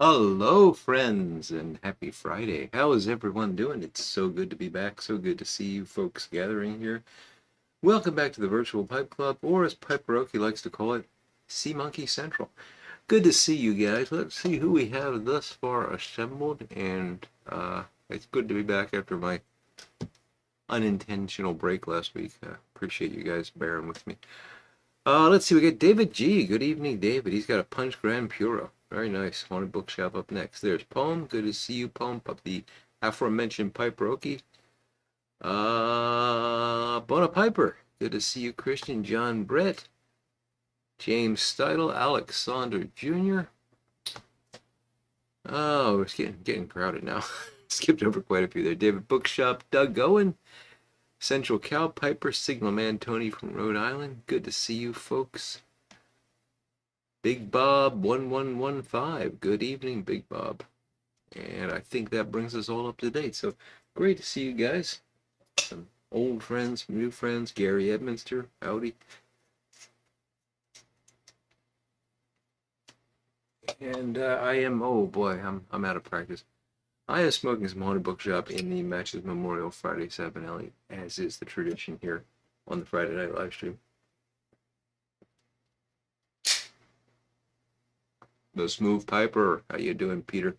Hello, friends, and happy Friday. How is everyone doing? It's so good to be back. So good to see you folks gathering here. Welcome back to the Virtual Pipe Club, or as Piperoki likes to call it, Sea Monkey Central. Good to see you guys. Let's see who we have thus far assembled, and it's good to be back after my unintentional break last week. Appreciate you guys bearing with me. Let's see, we got David G. Good evening, David. He's got a Punch Grand Puro. Very nice. Haunted Bookshop up next. There's Poem. Good to see you, Poem. Up the aforementioned Piperoki. Bona Piper. Good to see you, Christian. John Brett. James Steidle. Alexander Jr. Oh, it's getting crowded now. Skipped over quite a few there. David Bookshop. Doug Owen. Central Cow Piper. Signal Man Tony from Rhode Island. Good to see you, folks. Big Bob 1115. Good evening, Big Bob. And I think that brings us all up to date. So great to see you guys. Some old friends, some new friends. Gary Edminster, howdy. And I am, oh boy, I'm out of practice. I am smoking some Haunted Bookshop in the Matches Memorial Friday 7 Alley, as is the tradition here on the Friday night live stream. The Smooth Piper, how you doing, Peter?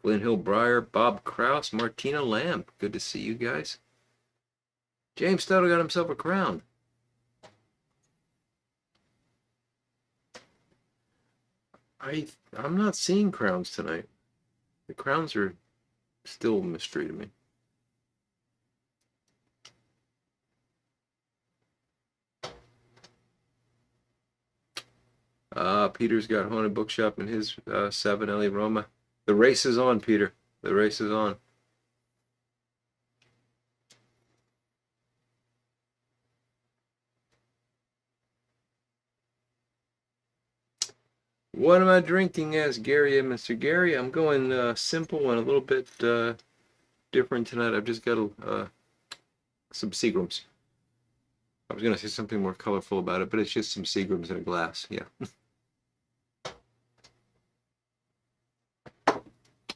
Glen Hill Breyer, Bob Kraus, Martina Lamb. Good to see you guys. James Stoddle got himself a crown. I'm not seeing crowns tonight. The crowns are still a mystery to me. Peter's got Haunted Bookshop in his 7 Ellie Roma. The race is on, Peter. The race is on. What am I drinking as Gary and Mr. Gary? I'm going simple and a little bit different tonight. I've just got some Seagrams. I was going to say something more colorful about it, but it's just some Seagrams in a glass. Yeah.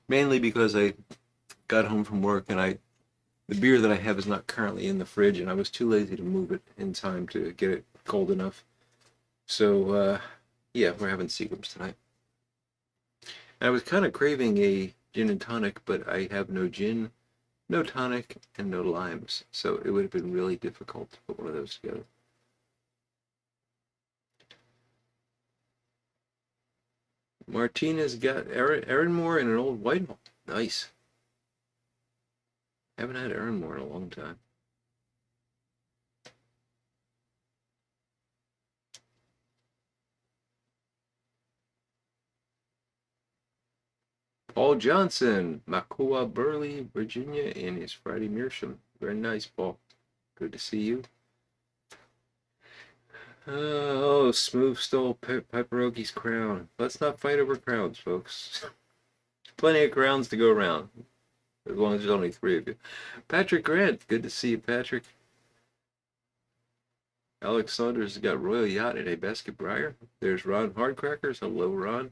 Mainly because I got home from work and the beer that I have is not currently in the fridge, and I was too lazy to move it in time to get it cold enough. So, yeah, we're having Seagrams tonight. And I was kind of craving a gin and tonic, but I have no gin, no tonic, and no limes. So it would have been really difficult to put one of those together. Martinez got Aaron Moore and an old Whitehall. Nice. Haven't had Aaron Moore in a long time. Paul Johnson, Makua Burley, Virginia, and his Friday Meerschaum. Very nice, Paul. Good to see you. Oh, Smooth stole Piperoki's crown. Let's not fight over crowns, folks. Plenty of crowns to go around, as long as there's only 3 of you. Patrick Grant, good to see you, Patrick. Alex Saunders has got Royal Yacht and a Basket Briar. There's Ron Hardcrackers. Hello, Ron.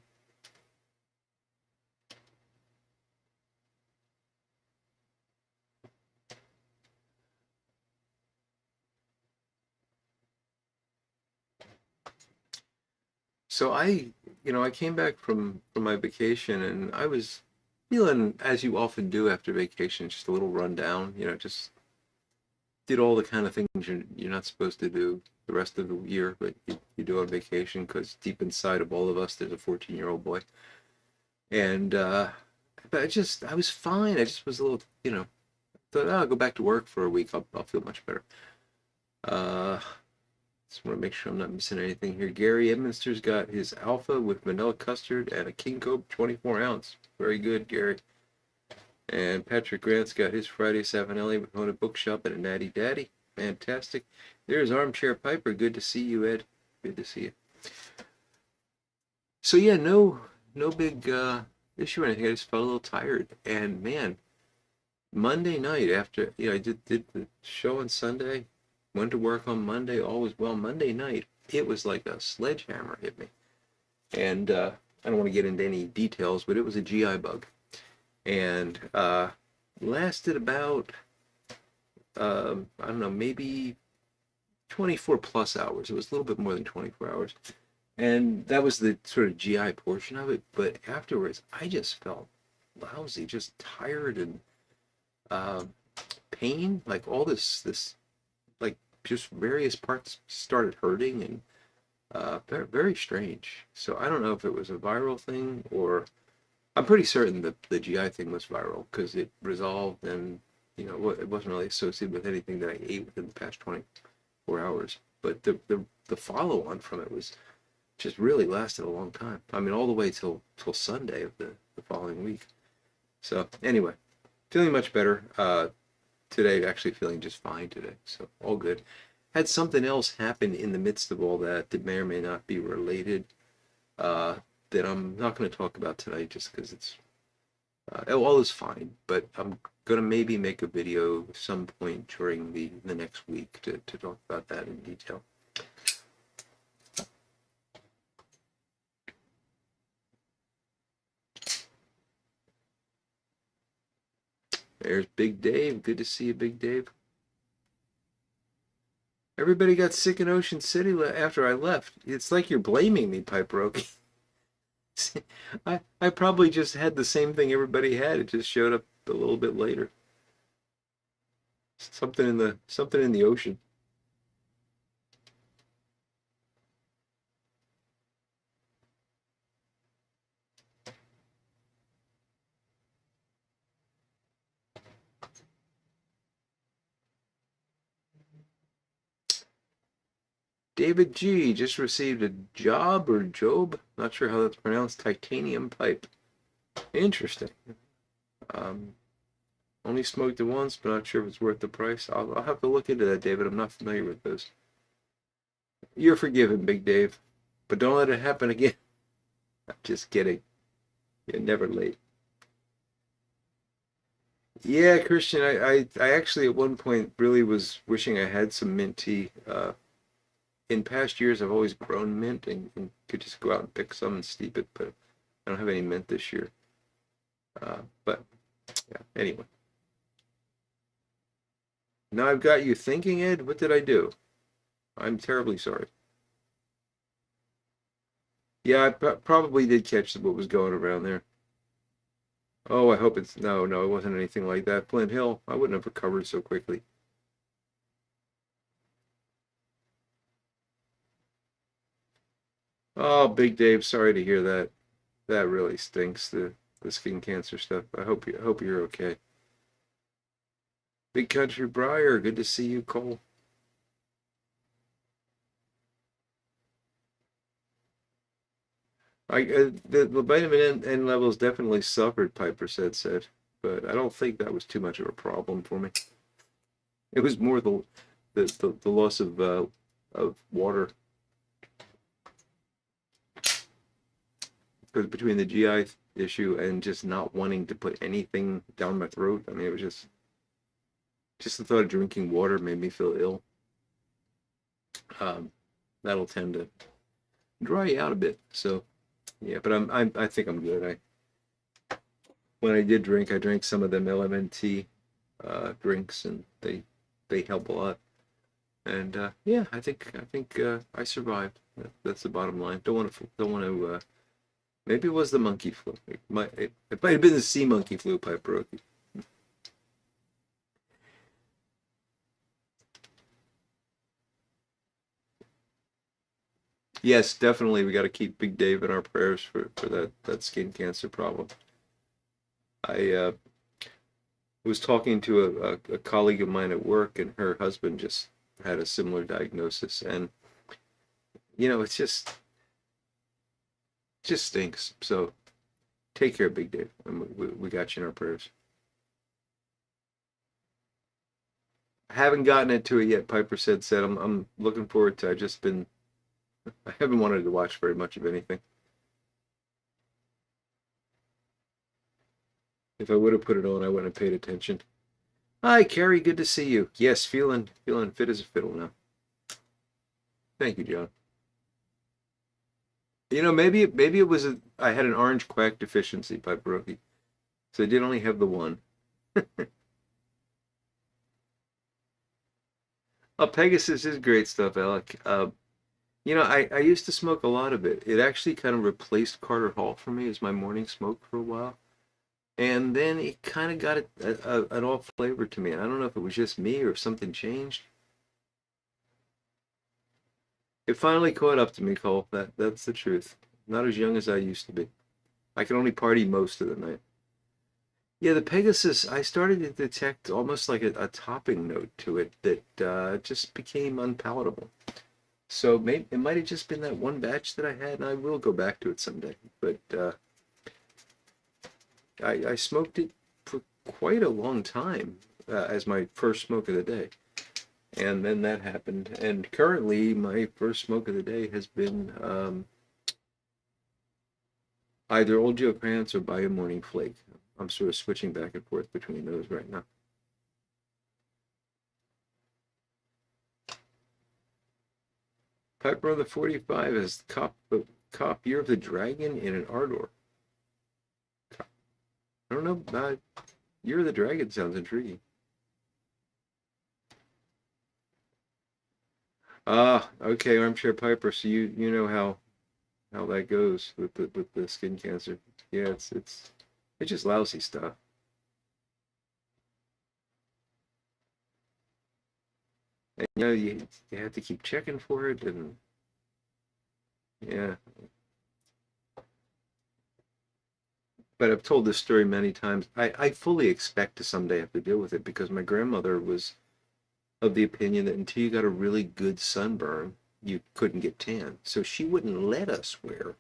So I came back from my vacation and I was feeling, as you often do after vacation, just a little run down. Just did all the kind of things you're not supposed to do the rest of the year, but you do on vacation because deep inside of all of us, there's a 14-year-old boy. And but I was fine. I just was a little, thought, oh, I'll go back to work for a week. I'll feel much better. Just want to make sure I'm not missing anything here. Gary Edminster's got his Alpha with vanilla custard and a King Cobra 24 ounce. Very good, Gary. And Patrick Grant's got his Friday 7 Ellie with Haunted Bookshop and a Natty Daddy. Fantastic. There's Armchair Piper. Good to see you, Ed. Good to see you. So yeah, no big issue or anything. I just felt a little tired. And man, Monday night after I did the show on Sunday, went to work on Monday, all was well. Monday night, it was like a sledgehammer hit me. And I don't want to get into any details, but it was a GI bug, and lasted about I don't know, maybe 24 plus hours. It was a little bit more than 24 hours. And that was the sort of GI portion of it. But afterwards, I just felt lousy, just tired and uh, pain. Like all this, like just various parts started hurting and very, very strange. So I don't know if it was a viral thing or I'm pretty certain that the GI thing was viral because it resolved and it wasn't really associated with anything that I ate within the past 24 hours. But the follow on from it was just really lasted a long time. I mean, all the way till Sunday of the following week. So anyway, feeling much better today. Actually, feeling just fine today. So all good. Had something else happen in the midst of all that that may or may not be related. Uh, that I'm not going to talk about tonight, just because it's all is fine. But I'm gonna maybe make a video some point during the next week to talk about that in detail. There's Big Dave. Good to see you, Big Dave. Everybody got sick in Ocean City after I left. It's like you're blaming me, Pipe Roke. I probably just had the same thing everybody had. It just showed up a little bit later. Something in the ocean. David G just received a job, not sure how that's pronounced, titanium pipe. Interesting. Um, Only smoked it once, but not sure if it's worth the price. I'll have to look into that, David. I'm not familiar with those. You're forgiven, Big Dave, but don't let it happen again. I'm just kidding. You're never late. Yeah, Christian, I actually at one point really was wishing I had some mint tea. In past years, I've always grown mint and could just go out and pick some and steep it, but I don't have any mint this year. But yeah, anyway. Now I've got you thinking, Ed. What did I do? I'm terribly sorry. Yeah, I probably did catch what was going around there. Oh, I hope it's no, it wasn't anything like that. Flint Hill, I wouldn't have recovered so quickly. Oh, Big Dave, sorry to hear that. That really stinks, the skin cancer stuff. I hope you're okay. Big Country Briar, good to see you, Cole. The vitamin N levels definitely suffered, Piper said, but I don't think that was too much of a problem for me. It was more the loss of water. Because between the GI issue and just not wanting to put anything down my throat, I mean, it was just the thought of drinking water made me feel ill. Um, that'll tend to dry you out a bit. So yeah, but I think I'm good. When I did drink, I drank some of them LMNT drinks, and they help a lot. And yeah, I think I survived. That's the bottom line. Don't want to. Maybe it was the monkey flu. It might have been the sea monkey flu, Pipe broke. Yes, definitely. We got to keep Big Dave in our prayers for that skin cancer problem. I was talking to a colleague of mine at work, and her husband just had a similar diagnosis, and it's just stinks. So take care, Big Dave, and we got you in our prayers. I haven't gotten into it yet. Piper said I'm looking forward to. I haven't wanted to watch very much of anything. If I would have put it on, I wouldn't have paid attention. Hi, Carrie. Good to see you. Yes, feeling fit as a fiddle now. Thank you, John. Maybe it was I had an orange quack deficiency by Brookie, so I did only have the one. Oh, Pegasus is great stuff, Alec. I used to smoke a lot of it. It actually kind of replaced Carter Hall for me as my morning smoke for a while. And then it kind of got an off flavor to me. I don't know if it was just me or if something changed. It finally caught up to me, Cole. That's the truth. Not as young as I used to be. I can only party most of the night. Yeah, the Pegasus, I started to detect almost like a topping note to it that just became unpalatable. So maybe it might have just been that one batch that I had, and I will go back to it someday. But I smoked it for quite a long time as my first smoke of the day. And then that happened. And currently, my first smoke of the day has been either Old Joe Krantz or By a Morning Flake. I'm sort of switching back and forth between those right now. Piper of the 45 is Cop Year of the Dragon in an Ardor. I don't know. Year of the Dragon sounds intriguing. Ah, okay, Armchair Piper. So you know how that goes with the skin cancer. Yeah, it's just lousy stuff. And you have to keep checking for it, and yeah. But I've told this story many times. I fully expect to someday have to deal with it because my grandmother was of the opinion that until you got a really good sunburn, you couldn't get tan. So she wouldn't let us wear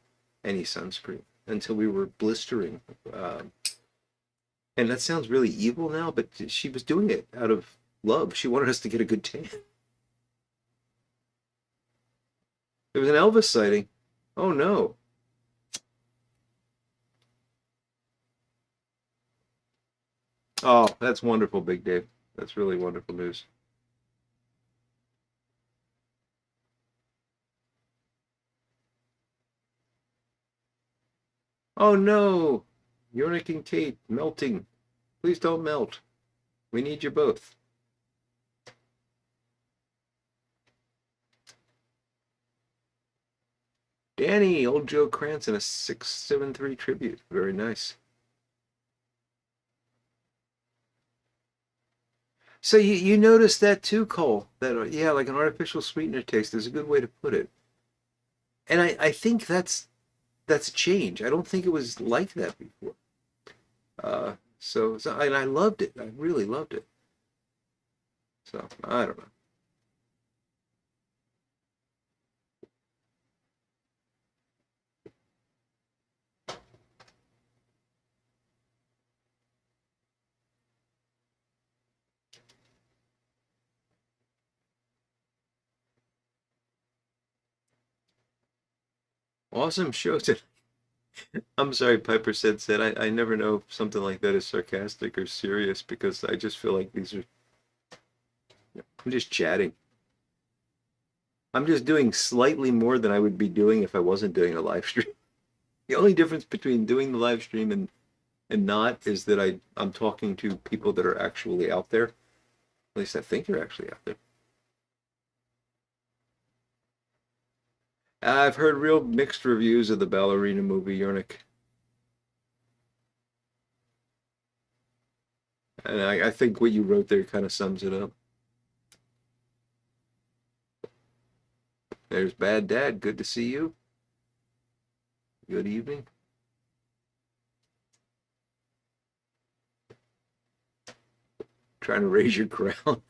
any sunscreen until we were blistering. And that sounds really evil now, but she was doing it out of love. She wanted us to get a good tan. There was an Elvis sighting. Oh no. Oh, that's wonderful, Big Dave. That's really wonderful news. Oh no. Yorick and Kate melting. Please don't melt. We need you both. Danny, old Joe Krantz in a 673 tribute. Very nice. So you noticed that too, Cole? That yeah, like an artificial sweetener taste is a good way to put it. And I think that's a change. I don't think it was like that before. And I loved it. I really loved it. So I don't know. Awesome show today. I'm sorry, Piper said. I never know if something like that is sarcastic or serious because I just feel like these are I'm just chatting. I'm just doing slightly more than I would be doing if I wasn't doing a live stream. The only difference between doing the live stream and not is that I'm talking to people that are actually out there. At least I think they're actually out there. I've heard real mixed reviews of the ballerina movie, Yernik. And I think what you wrote there kind of sums it up. There's Bad Dad. Good to see you. Good evening. Trying to raise your crown.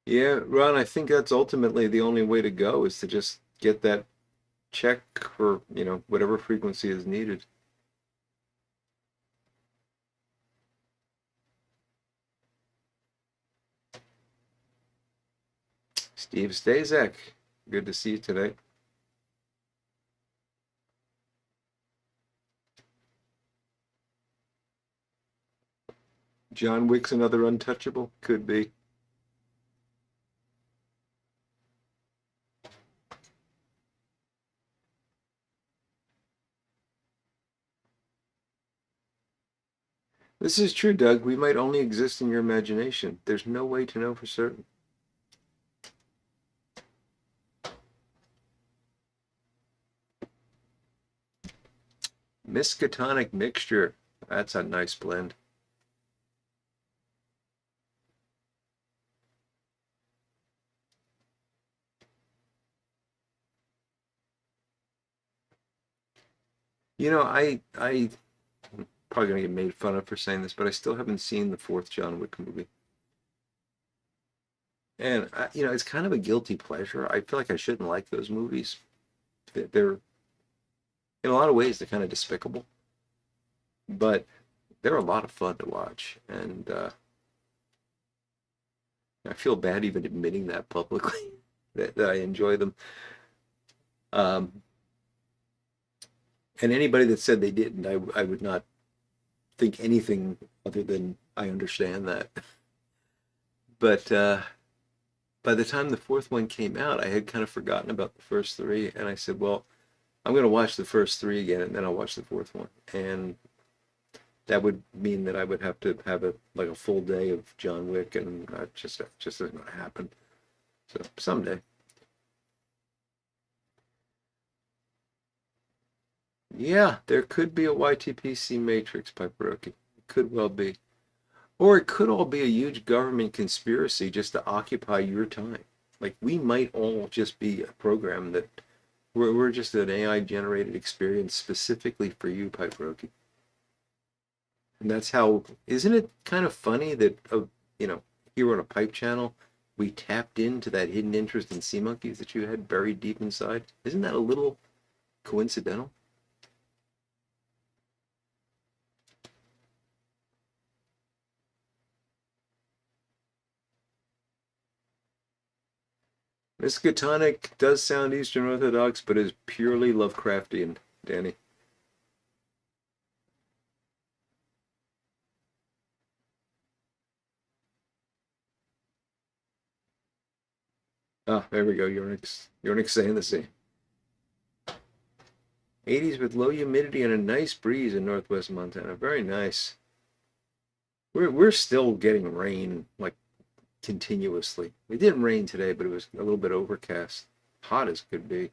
Yeah, Ron, I think that's ultimately the only way to go is to just get that check for, whatever frequency is needed. Steve Stazak, good to see you tonight. John Wick's another untouchable? Could be. This is true, Doug. We might only exist in your imagination. There's no way to know for certain. Miskatonic mixture. That's a nice blend. You know, I probably gonna get made fun of for saying this, but I still haven't seen the fourth John Wick movie. And it's kind of a guilty pleasure. I feel like I shouldn't like those movies. They're in a lot of ways they're kind of despicable, but they're a lot of fun to watch, and I feel bad even admitting that publicly that I enjoy them. Um, and anybody that said they didn't, I would not think anything other than I understand that. But by the time the fourth one came out, I had kind of forgotten about the first three, and I said, well, I'm going to watch the first three again, and then I'll watch the fourth one. And that would mean that I would have to have a full day of John Wick, and just isn't going to happen. So someday. Yeah, there could be a YTPC Matrix by Baroque. It could well be. Or it could all be a huge government conspiracy just to occupy your time. Like we might all just be a program that we're just an AI generated experience specifically for you, Pipe Roki. And that's how, isn't it kind of funny that, here on a pipe channel, we tapped into that hidden interest in sea monkeys that you had buried deep inside? Isn't that a little coincidental? Miskatonic does sound Eastern Orthodox, but is purely Lovecraftian, Danny. Ah, there we go. Yornik's saying the same. 80s with low humidity and a nice breeze in northwest Montana. Very nice. We're still getting rain like continuously. It didn't rain today, but it was a little bit overcast. Hot as could be.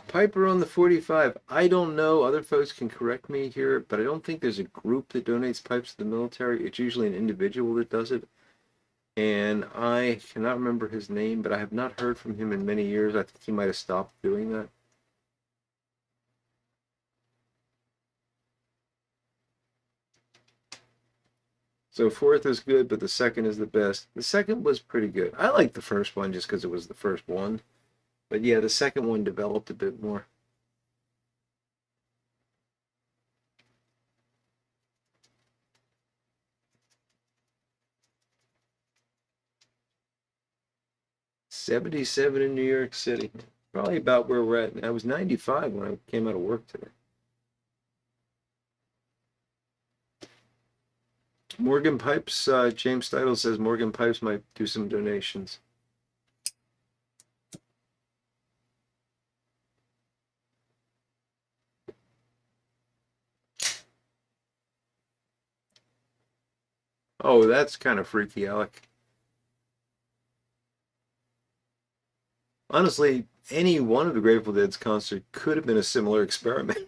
Piper on the 45. I don't know. Other folks can correct me here, but I don't think there's a group that donates pipes to the military. It's usually an individual that does it. And I cannot remember his name, but I have not heard from him in many years. I think he might have stopped doing that. So fourth is good, but the second is the best. The second was pretty good. I liked the first one just because it was the first one. But yeah, the second one developed a bit more. '77 in New York City. Probably about where we're at. I was 95 when I came out of work today. Morgan Pipes, James Steidle says Morgan Pipes might do some donations. Oh, that's kind of freaky, Alec. Honestly, any one of the Grateful Dead's concert could have been a similar experiment.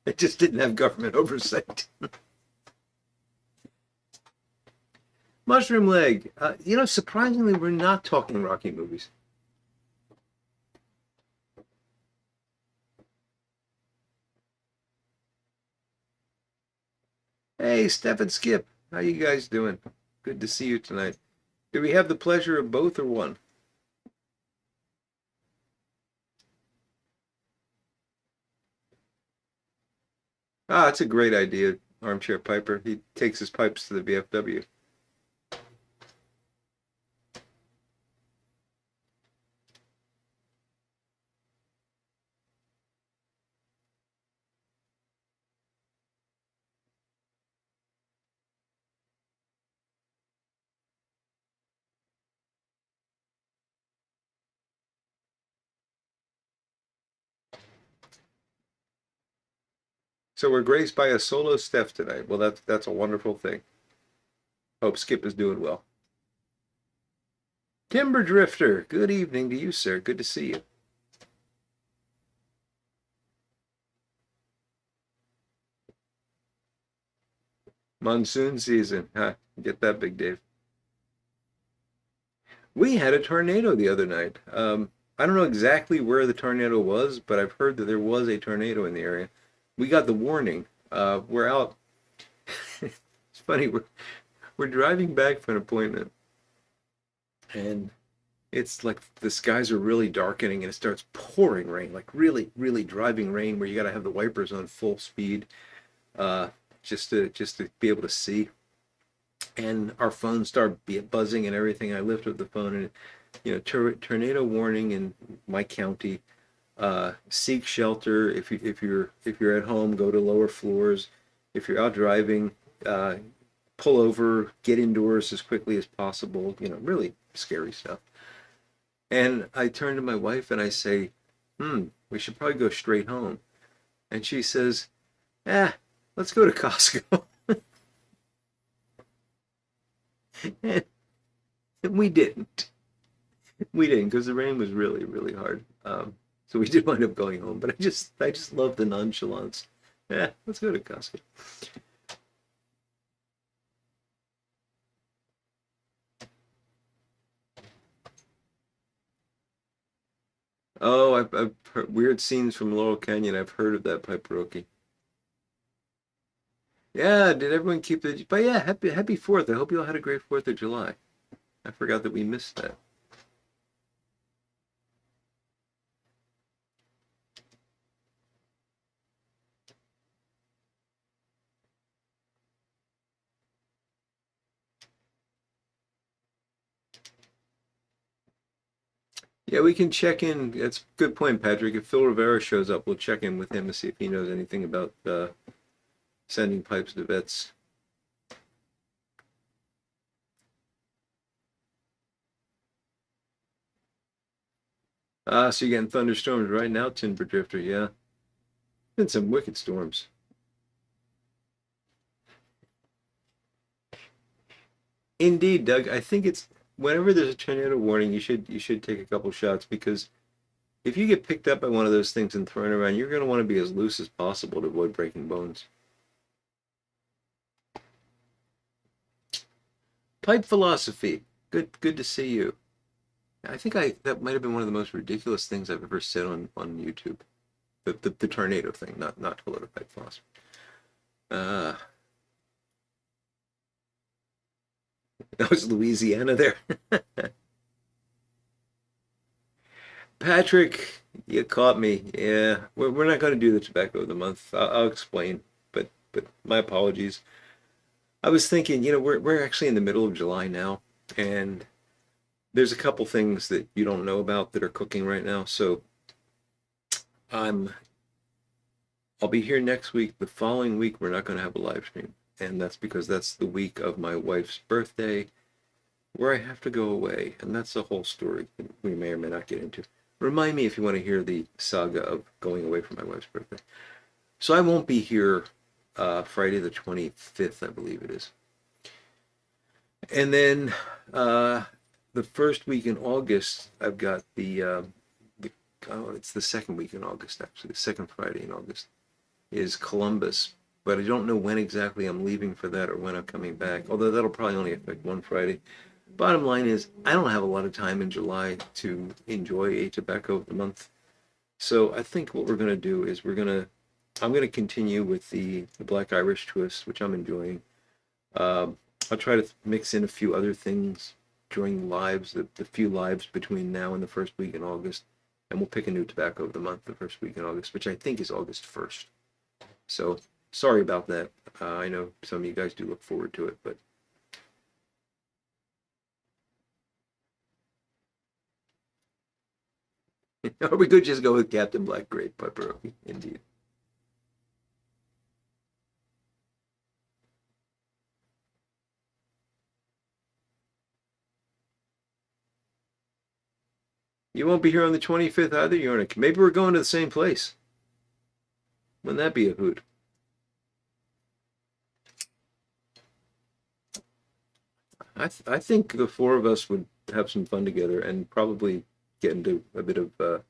It just didn't have government oversight. Mushroom Leg. Surprisingly, we're not talking Rocky movies. Hey, Steph and Skip. How you guys doing? Good to see you tonight. Do we have the pleasure of both or one? Ah, that's a great idea, Armchair Piper. He takes his pipes to the VFW. So we're graced by a solo Steph tonight. Well, that's a wonderful thing. Hope Skip is doing well. Timber Drifter, good evening to you, sir. Good to see you. Monsoon season. Huh, get that, Big Dave. We had a tornado the other night. I don't know exactly where the tornado was, but I've heard that there was a tornado in the area. We got the warning. We're out. It's funny. We're driving back from an appointment, and it's like the skies are really darkening, and it starts pouring rain, like really, really driving rain, where you got to have the wipers on full speed, uh, just to be able to see. And our phones start buzzing and everything. I lift up the phone, and tornado warning in my county. Seek shelter if you're at home. Go to lower floors. If you're out driving, uh, pull over. Get indoors as quickly as possible. Really scary stuff. And I turn to my wife and I say, we should probably go straight home. And she says, let's go to Costco. And we didn't. We didn't because the rain was really, really hard. So we did wind up going home. But I just love the nonchalance. Let's go to Costco. Oh, I've heard weird scenes from Laurel Canyon. I've heard of that pipe rookie. Yeah, did everyone keep the? But yeah, happy Fourth. I hope you all had a great Fourth of July. I forgot that we missed that. Yeah, we can check in. That's a good point, Patrick. If Phil Rivera shows up, we'll check in with him to see if he knows anything about sending pipes to vets. So you're getting thunderstorms right now, Timber Drifter. Yeah, been some wicked storms. Indeed, Doug. I think it's whenever there's a tornado warning, you should take a couple shots because if you get picked up by one of those things and thrown around, you're going to want to be as loose as possible to avoid breaking bones. Pipe philosophy. Good to see you. I think I that might have been one of the most ridiculous things I've ever said on YouTube. The tornado thing, not hello to pipe philosophy. Uh, that was Louisiana there. Patrick, you caught me. Yeah, we're not going to do the tobacco of the month. I'll explain, but my apologies. I was thinking, we're actually in the middle of July now, and there's a couple things that you don't know about that are cooking right now. So I'm I'll be here next week. The following week we're not going to have a live stream, and that's because that's the week of my wife's birthday, where I have to go away, and that's the whole story that we may or may not get into. Remind me if you want to hear the saga of going away for my wife's birthday. So I won't be here Friday the 25th, I believe it is. And then the first week in August, I've got the oh, it's the second week in August actually, the second Friday in August is Columbus, but I don't know when exactly I'm leaving for that or when I'm coming back. Although that'll probably only affect one Friday. Bottom line is, I don't have a lot of time in July to enjoy a tobacco of the month. So I think what we're gonna do is I'm gonna continue with the Black Irish twist, which I'm enjoying. Um, I'll try to mix in a few other things during lives, the few lives between now and the first week in August, and we'll pick a new tobacco of the month the first week in August, which I think is August 1st. So sorry about that. I know some of you guys do look forward to it, but or we could just go with Captain Black Grape Pepperoni, indeed. You won't be here on the 25th either, Yornik. Maybe we're going to the same place. Wouldn't that be a hoot? I think the four of us would have some fun together and probably get into a bit of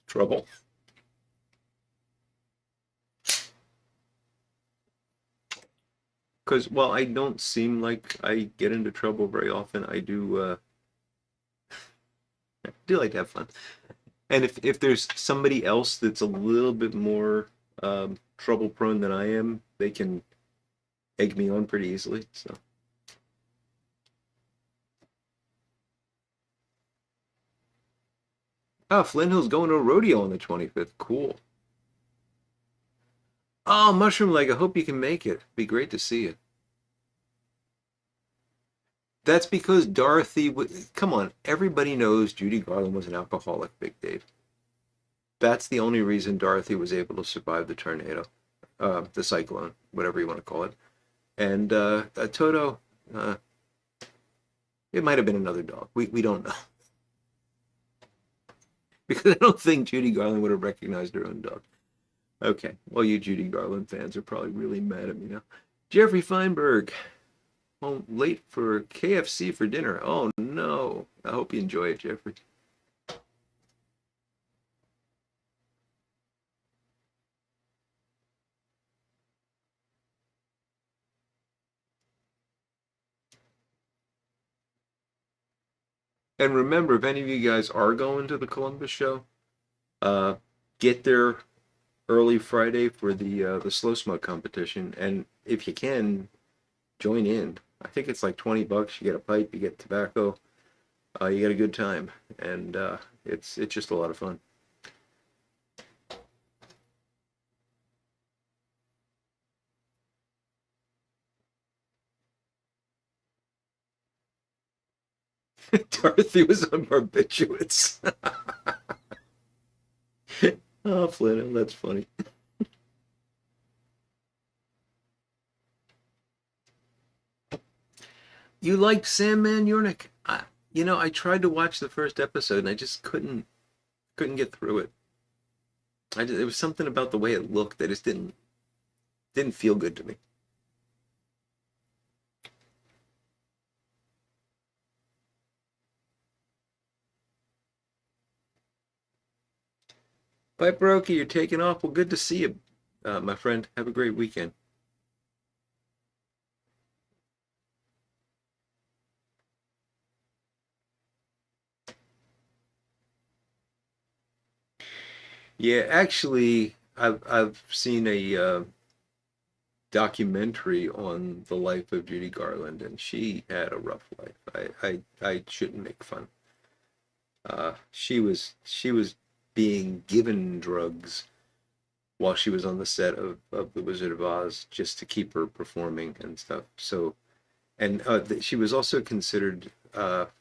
trouble. Because while I don't seem like I get into trouble very often, I do like to have fun. And if there's somebody else that's a little bit more trouble prone than I am, they can egg me on pretty easily. So, oh, Flint Hill's going to a rodeo on the 25th. Cool. Oh, Mushroom Leg, I hope you can make it. Be great to see you. That's because come on, everybody knows Judy Garland was an alcoholic, Big Dave. That's the only reason Dorothy was able to survive the tornado, the cyclone, whatever you want to call it. And Toto, uh, it might have been another dog. We don't know. Because I don't think Judy Garland would have recognized her own dog. Okay, well, you Judy Garland fans are probably really mad at me now. Jeffrey Feinberg, home late for KFC for dinner. Oh no. I hope you enjoy it, Jeffrey. And remember, if any of you guys are going to the Columbus show, uh, get there early Friday for the slow smoke competition, and if you can, join in. I think it's like 20 bucks. You get a pipe, you get tobacco, you get a good time, and it's just a lot of fun. Dorothy was on barbiturates. Oh, Flynn, that's funny. You liked Sandman Yornik? I tried to watch the first episode and I just couldn't get through it. It was something about the way it looked that just didn't feel good to me. Piper Okie, you're taking off. Well, good to see you, my friend. Have a great weekend. Yeah, actually, I've seen a documentary on the life of Judy Garland, and she had a rough life. I shouldn't make fun. She was being given drugs while she was on the set of The Wizard of Oz just to keep her performing and stuff. So, and she was also considered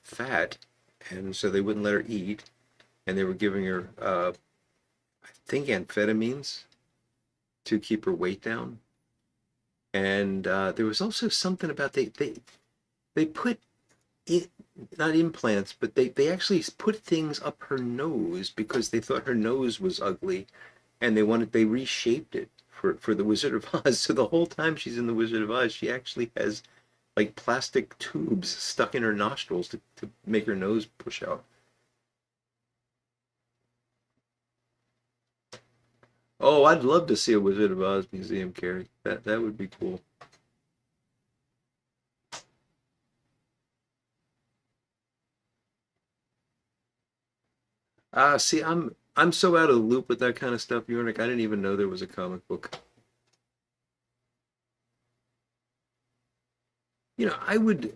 fat, and so they wouldn't let her eat, and they were giving her, I think, amphetamines to keep her weight down. And there was also something about they put it, not implants, but they actually put things up her nose because they thought her nose was ugly, and they reshaped it for the Wizard of Oz. So the whole time she's in the Wizard of Oz, she actually has like plastic tubes stuck in her nostrils to make her nose push out. Oh, I'd love to see a Wizard of Oz museum, Carrie. That would be cool. See, I'm so out of the loop with that kind of stuff, Yornik. I didn't even know there was a comic book. I would.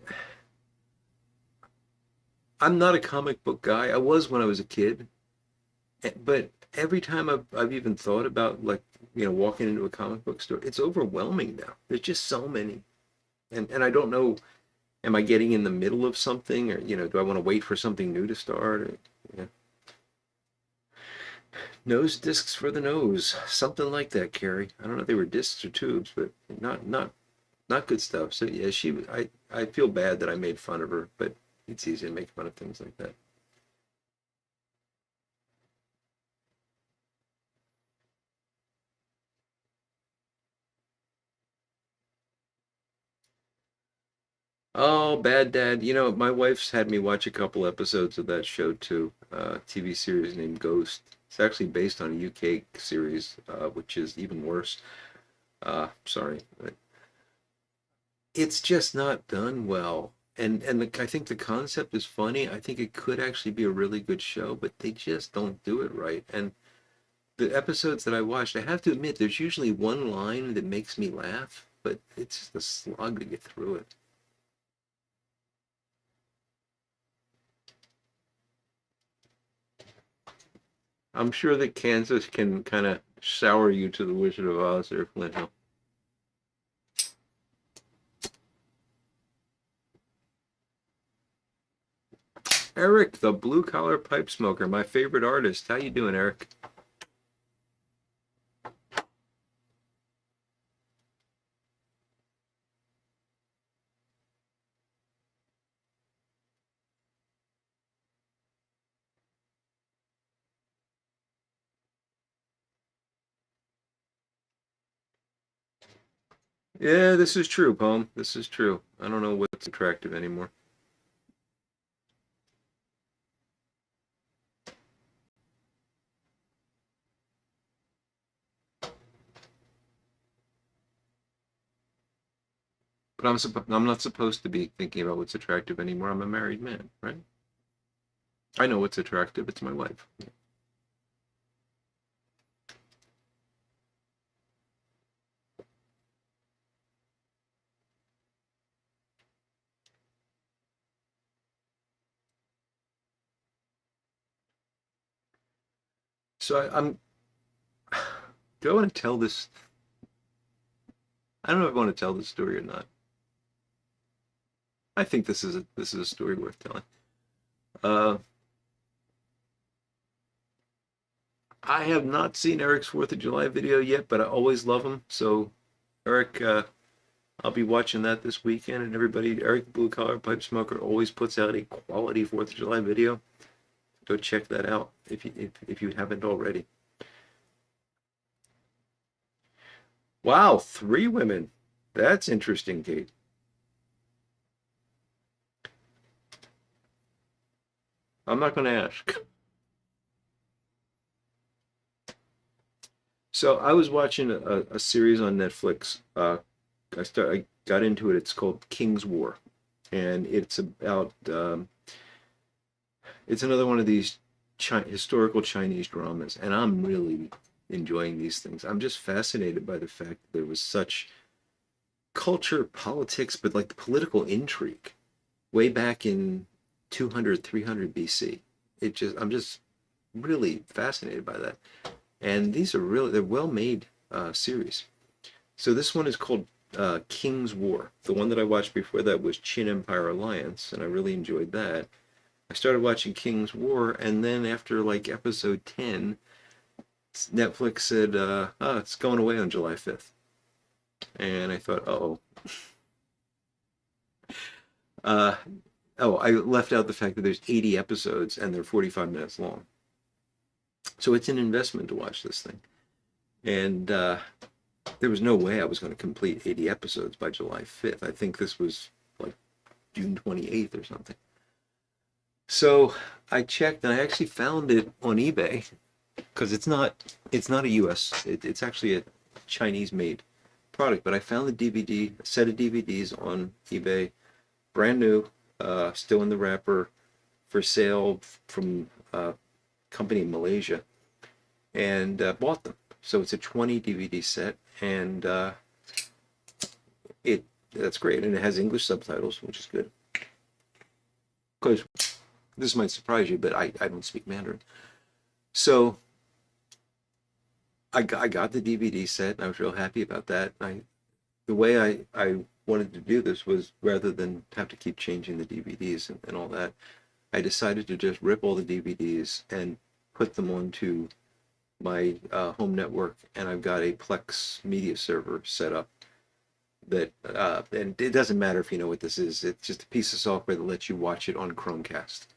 I'm not a comic book guy. I was when I was a kid, but every time I've even thought about like walking into a comic book store, it's overwhelming now. There's just so many, and I don't know. Am I getting in the middle of something, or do I want to wait for something new to start? Or, yeah. Nose discs for the nose, something like that, Carrie. I don't know if they were discs or tubes, but not good stuff. So yeah, I feel bad that I made fun of her, but it's easy to make fun of things like that. Oh, Bad Dad. You know, my wife's had me watch a couple episodes of that show too. TV series named Ghost. It's actually based on a UK series, which is even worse. Sorry, but it's just not done well. I think the concept is funny. I think it could actually be a really good show, but they just don't do it right. And the episodes that I watched, I have to admit, there's usually one line that makes me laugh, but it's just a slog to get through it. I'm sure that Kansas can kind of sour you to the Wizard of Oz there, Flint Hill. Eric, the blue collar pipe smoker, my favorite artist. How you doing, Eric? Yeah, this is true, Poem. This is true. I don't know what's attractive anymore. But I'm not supposed to be thinking about what's attractive anymore. I'm a married man, right? I know what's attractive. It's my wife. So I'm. Do I want to tell this? I don't know if I want to tell this story or not. I think this is a story worth telling. Uh, I have not seen Eric's Fourth of July video yet, but I always love him. So Eric, I'll be watching that this weekend. And everybody, Eric Blue Collar Pipe Smoker always puts out a quality Fourth of July video. Go check that out if you haven't already. Wow, three women. That's interesting, Kate. I'm not going to ask. So I was watching a series on Netflix. I got into it. It's called King's War, and it's about it's another one of these historical Chinese dramas, and I'm really enjoying these things. I'm just fascinated by the fact that there was such culture, politics, but like the political intrigue way back in 200, 300 BC. I'm just really fascinated by that. And these are really, they're well made series. So this one is called King's War. The one that I watched before that was Qin Empire Alliance, and I really enjoyed that. I started watching King's War, and then after like episode 10, Netflix said, oh, it's going away on July 5th. And I thought, oh, uh, oh, I left out the fact that there's 80 episodes and they're 45 minutes long. So it's an investment to watch this thing. And there was no way I was going to complete 80 episodes by July 5th. I think this was like June 28th or something. So I checked and I actually found it on eBay because it's not a US. It's actually a Chinese made product. But I found the DVD, a set of DVDs on eBay, brand new, still in the wrapper, for sale from a company in Malaysia, and bought them. So it's a 20 DVD set, and it that's great, and it has English subtitles, which is good. Because this might surprise you, but I don't speak Mandarin. So I got the DVD set, and I was real happy about that. The way I wanted to do this was rather than have to keep changing the DVDs and all that, I decided to just rip all the DVDs and put them onto my home network, and I've got a Plex media server set up that, and it doesn't matter if you know what this is. It's just a piece of software that lets you watch it on Chromecast.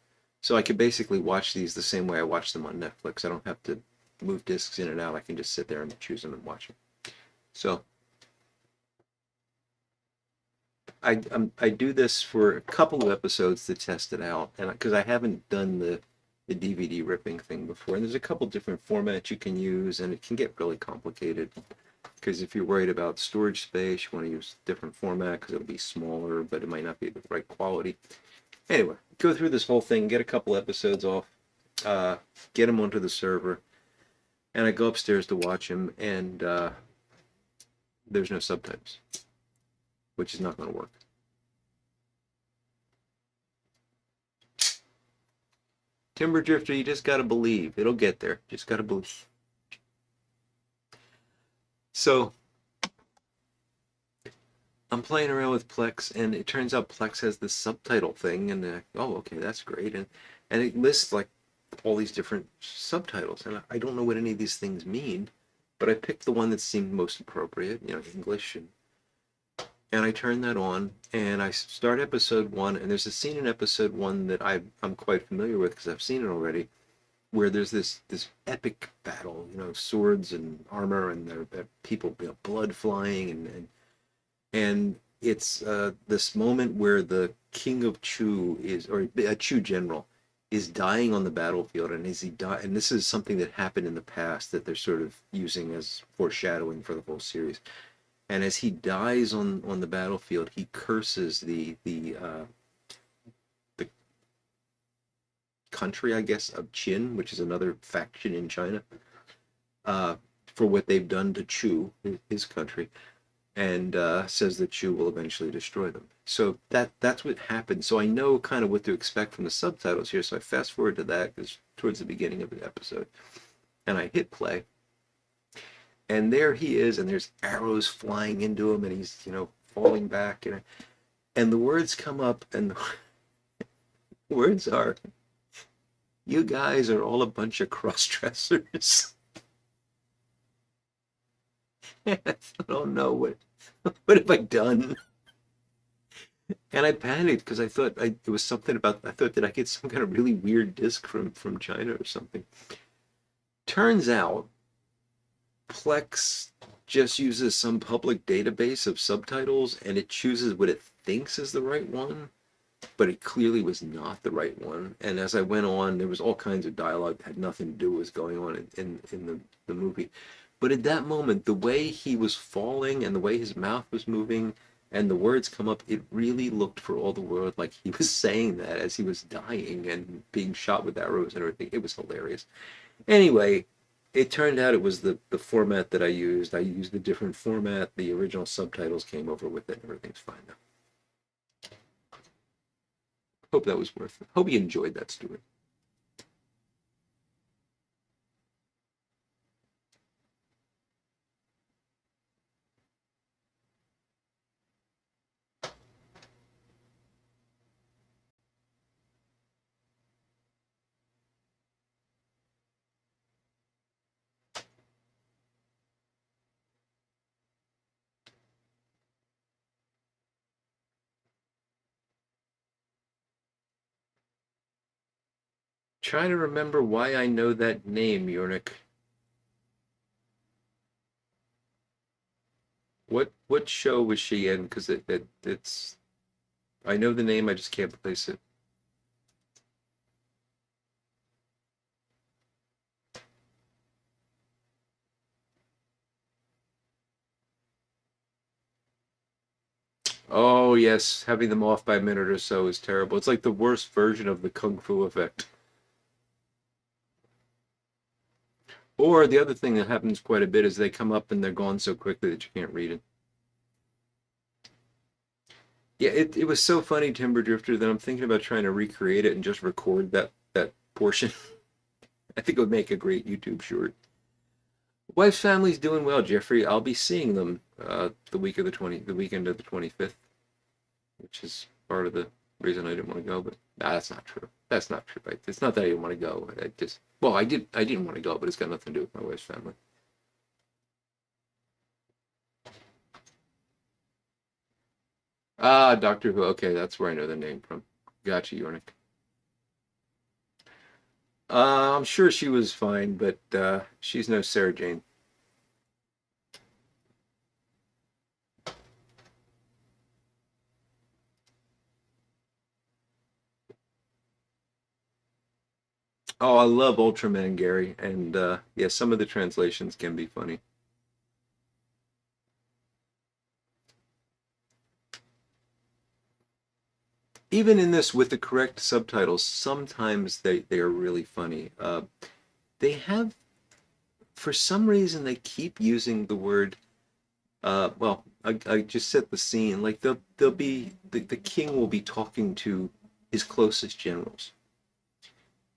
So I could basically watch these the same way I watch them on Netflix. I don't have to move discs in and out. I can just sit there and choose them and watch them. So I do this for a couple of episodes to test it out, and because I haven't done the DVD ripping thing before, and there's a couple different formats you can use, and it can get really complicated. Because if you're worried about storage space, you want to use a different format because it'll be smaller, but it might not be the right quality. Anyway, go through this whole thing, get a couple episodes off, uh, get them onto the server, and I go upstairs to watch them, and there's no subtitles, which is not going to work. Timber Drifter, you just got to believe. It'll get there. Just got to believe. So I'm playing around with Plex, and it turns out Plex has this subtitle thing, and oh, okay, that's great, and it lists like all these different subtitles, and I don't know what any of these things mean, but I picked the one that seemed most appropriate, English, and I turn that on, and I start episode one, and there's a scene in episode one that I'm quite familiar with because I've seen it already, where there's this epic battle, swords and armor, and there are people, blood flying, and it's this moment where the king of Chu is, or a Chu general, is dying on the battlefield, and as he die, and this is something that happened in the past that they're sort of using as foreshadowing for the whole series. And as he dies on the battlefield, he curses the country, I guess, of Qin, which is another faction in China, uh, for what they've done to Chu, his country, and says that Chu will eventually destroy them. So that's what happened. So I know kind of what to expect from the subtitles here. So I fast forward to that because towards the beginning of the episode, and I hit play, and there he is, and there's arrows flying into him, and he's falling back, and the words come up, and the words are, "You guys are all a bunch of cross-dressers." I don't know what have I done? And I panicked because I thought it was something about, I thought, did I get some kind of really weird disc from China or something? Turns out Plex just uses some public database of subtitles, and it chooses what it thinks is the right one, but it clearly was not the right one. And as I went on, there was all kinds of dialogue that had nothing to do with what's going on in the movie. But at that moment, the way he was falling and the way his mouth was moving and the words come up, it really looked for all the world like he was saying that as he was dying and being shot with arrows and everything. It was hilarious. Anyway, it turned out it was the format that I used. I used a different format. The original subtitles came over with it, and everything's fine now. Hope that was worth it. Hope you enjoyed that, Stuart. Trying to remember why I know that name, Yornik. What show was she in? Because it's I know the name, I just can't place it. Oh yes, having them off by a minute or so is terrible. It's like the worst version of the kung fu effect. Or the other thing that happens quite a bit is they come up and they're gone so quickly that you can't read it. Yeah, it was so funny, Timber Drifter, that I'm thinking about trying to recreate it and just record that portion. I think it would make a great YouTube short. Wife's family's doing well, Jeffrey. I'll be seeing them the weekend of the 25th, which is part of the reason I didn't want to go. But nah, that's not true. That's not true. It's not that I didn't want to go. I just, well, I didn't want to go, but it's got nothing to do with my wife's family. Ah, Doctor Who. Okay, that's where I know the name from. Gotcha, Yornik. I'm sure she was fine, but she's no Sarah Jane. Oh, I love Ultraman Gary, and yeah, some of the translations can be funny. Even in this, with the correct subtitles, sometimes they are really funny. They have, for some reason, they keep using the word. Well, I just set the scene. Like they'll be the king will be talking to his closest generals,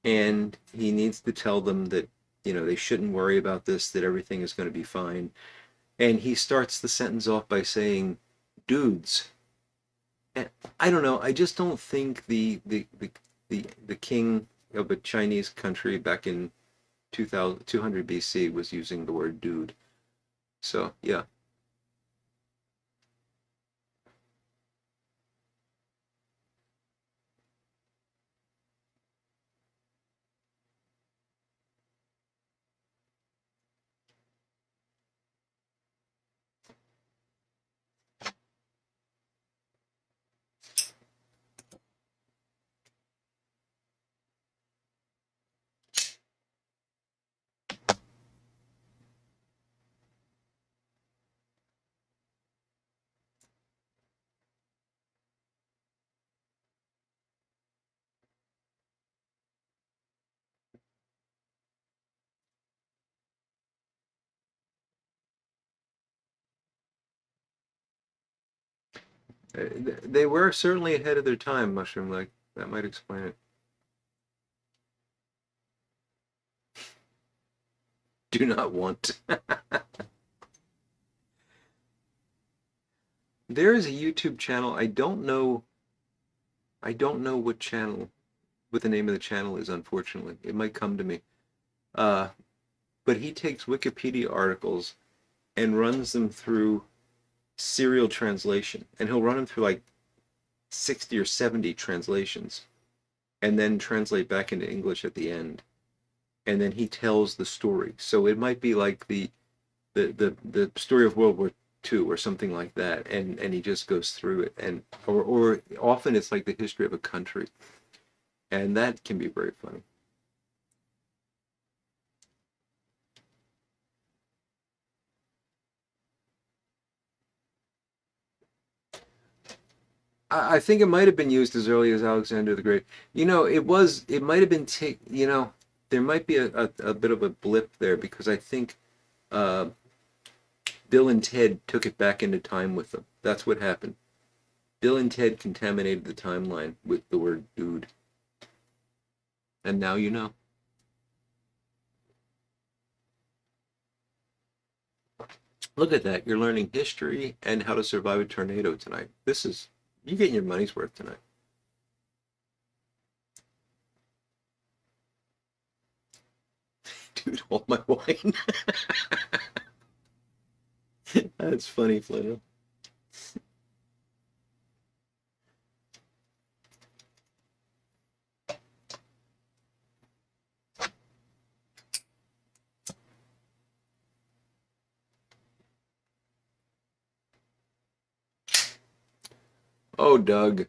and he needs to tell them that they shouldn't worry about this, that everything is going to be fine. And he starts the sentence off by saying, "Dudes." And I don't know. I just don't think the king of a Chinese country back in 2200 BC was using the word dude. So yeah. They were certainly ahead of their time, Mushroom. Like that might explain it. Do not want. There is a YouTube channel. I don't know what channel, what the name of the channel is, unfortunately. It might come to me. Uh, but he takes Wikipedia articles and runs them through serial translation. And he'll run them through like 60 or 70 translations and then translate back into English at the end. And then he tells the story. So it might be like the story of World War II or something like that, and he just goes through it, and or often it's like the history of a country, and that can be very funny. I think it might have been used as early as Alexander the Great. It might have been take. There might be a bit of a blip there because I think uh, Bill and Ted took it back into time with them. That's what happened. Bill and Ted contaminated the timeline with the word dude, and now you know. Look at that. You're learning history and how to survive a tornado tonight. You're getting your money's worth tonight. Dude, hold my wine. That's funny, Flynn. Oh, Doug.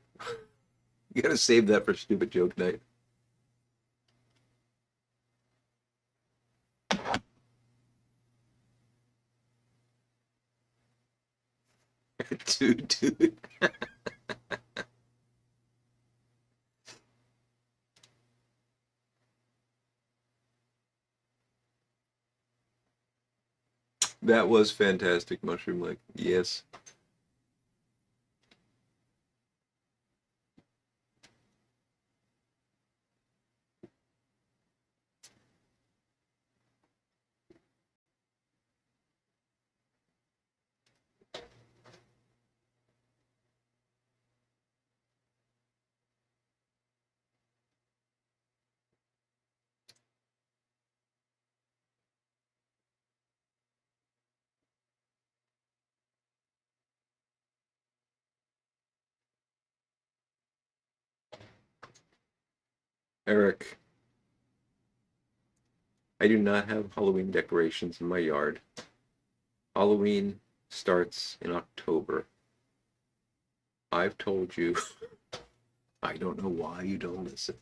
You gotta save that for stupid joke night. Dude. That was fantastic, Mushroom Lake. Yes. Eric, I do not have Halloween decorations in my yard. Halloween starts in October. I've told you. I don't know why you don't listen.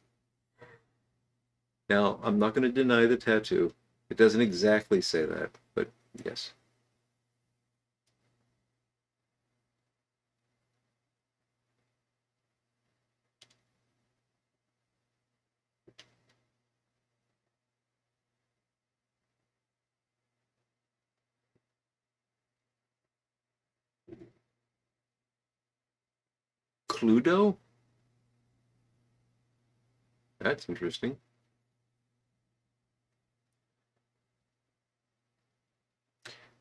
Now, I'm not going to deny the tattoo. It doesn't exactly say that, but yes. Cluedo? That's interesting.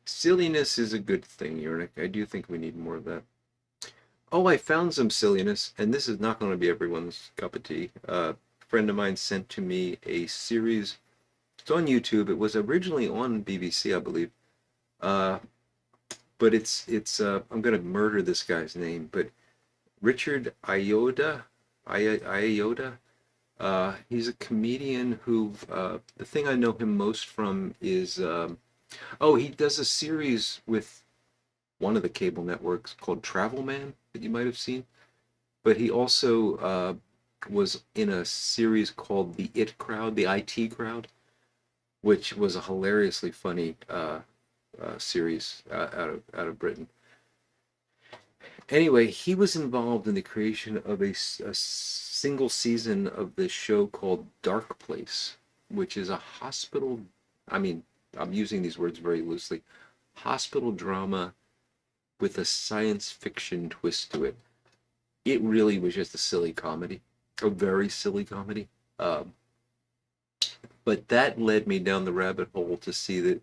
Silliness is a good thing, Yernick. I do think we need more of that. Oh, I found some silliness, and this is not going to be everyone's cup of tea. A friend of mine sent to me a series. It's on YouTube. It was originally on BBC, I believe. Uh, but it's I'm gonna murder this guy's name, but Richard Ayoda. He's a comedian who the thing I know him most from is oh, he does a series with one of the cable networks called Travel Man that you might have seen. But he also was in a series called The It Crowd, the IT Crowd, which was a hilariously funny series out of Britain. Anyway, he was involved in the creation of a single season of this show called Dark Place, which is a hospital. I mean, I'm using these words very loosely. Hospital drama with a science fiction twist to it. It really was just a silly comedy, a very silly comedy. Um, but that led me down the rabbit hole to see that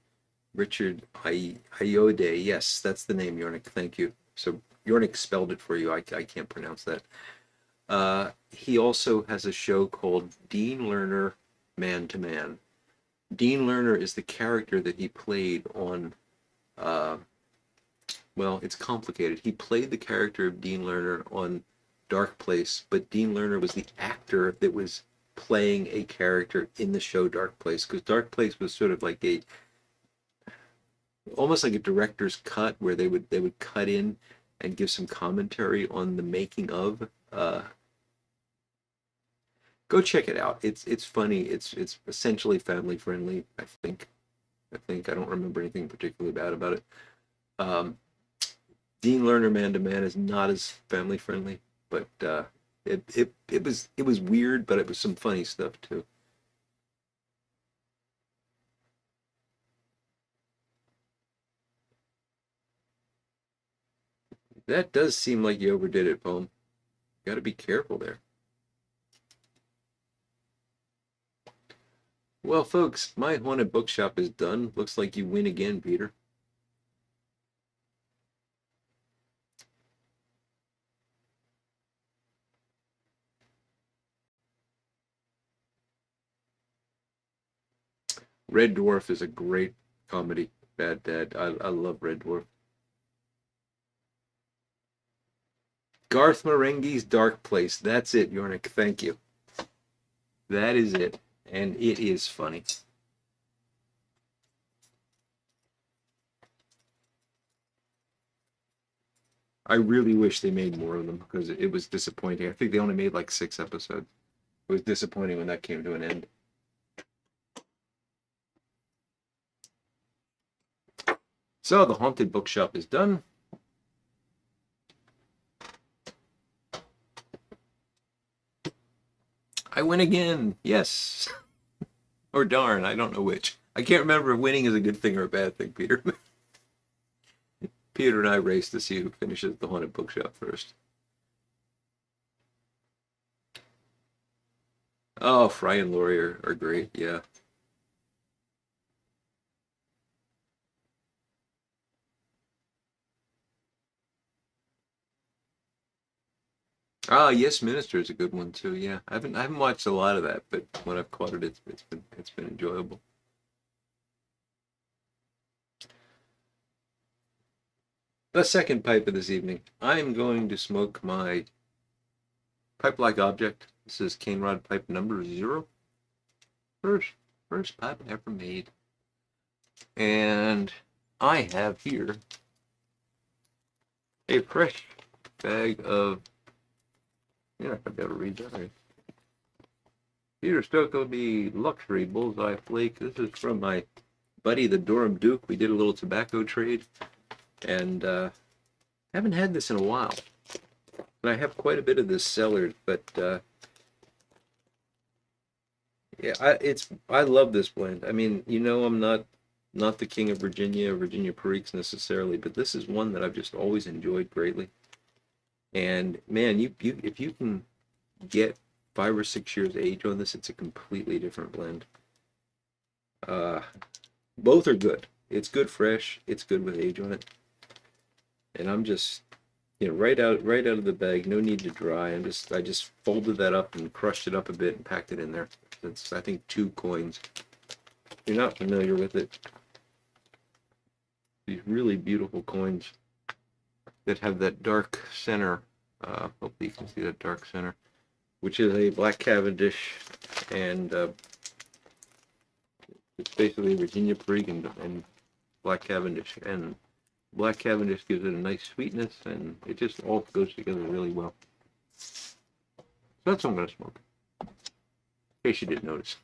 Richard Iode, yes, that's the name, Yornik. Thank you. So Yornik spelled it for you. I can't pronounce that. He also has a show called Dean Lerner Man to Man. Dean Lerner is the character that he played on, uh, well, it's complicated. He played the character of Dean Lerner on Dark Place, but Dean Lerner was the actor that was playing a character in the show Dark Place, because Dark Place was sort of like a almost like a director's cut where they would cut in and give some commentary on the making of. Go check it out. It's funny. It's essentially family friendly. I think I don't remember anything particularly bad about it. Um, Dean Lerner Man to Man is not as family friendly, but it was weird, but it was some funny stuff too. That does seem like you overdid it, Poem. Got to be careful there. Well, folks, my haunted bookshop is done. Looks like you win again, Peter. Red Dwarf is a great comedy. Bad Dad. I love Red Dwarf. Garth Marenghi's Dark Place. That's it, Yornik. Thank you. That is it. And it is funny. I really wish they made more of them because it was disappointing. I think they only made like 6 episodes. It was disappointing when that came to an end. So the haunted bookshop is done. I win again. Yes. Or darn, I don't know which. I can't remember if winning is a good thing or a bad thing, Peter. Peter and I race to see who finishes the haunted bookshop first. Oh, Fry and Laurie are great. Yeah. Ah, Yes Minister is a good one too. Yeah, I haven't watched a lot of that, but when I've caught it, it's been enjoyable. The second pipe of this evening, I'm going to smoke my pipe-like object. This is CaneRod pipe number 0. First pipe ever made, and I have here a fresh bag of. You're not gonna be able to read that, right? Peter Stokely Luxury Bullseye Flake. This is from my buddy, the Durham Duke. We did a little tobacco trade, and haven't had this in a while. And I have quite a bit of this cellared, but yeah, I love this blend. I mean, I'm not the king of Virginia or Virginia Periques necessarily, but this is one that I've just always enjoyed greatly. And man, you if you can get 5 or 6 years age on this, it's a completely different blend. Uh, Both are good. It's good fresh. It's good with age on it. And I'm just, right out of the bag. No need to dry. I just folded that up and crushed it up a bit and packed it in there. It's, I think, 2 coins. If you're not familiar with it, these really beautiful coins that have that dark center. Hopefully you can see that dark center, which is a black Cavendish, and it's basically Virginia Perique and black Cavendish. And black Cavendish gives it a nice sweetness, and it just all goes together really well. So that's what I'm going to smoke, in case you didn't notice.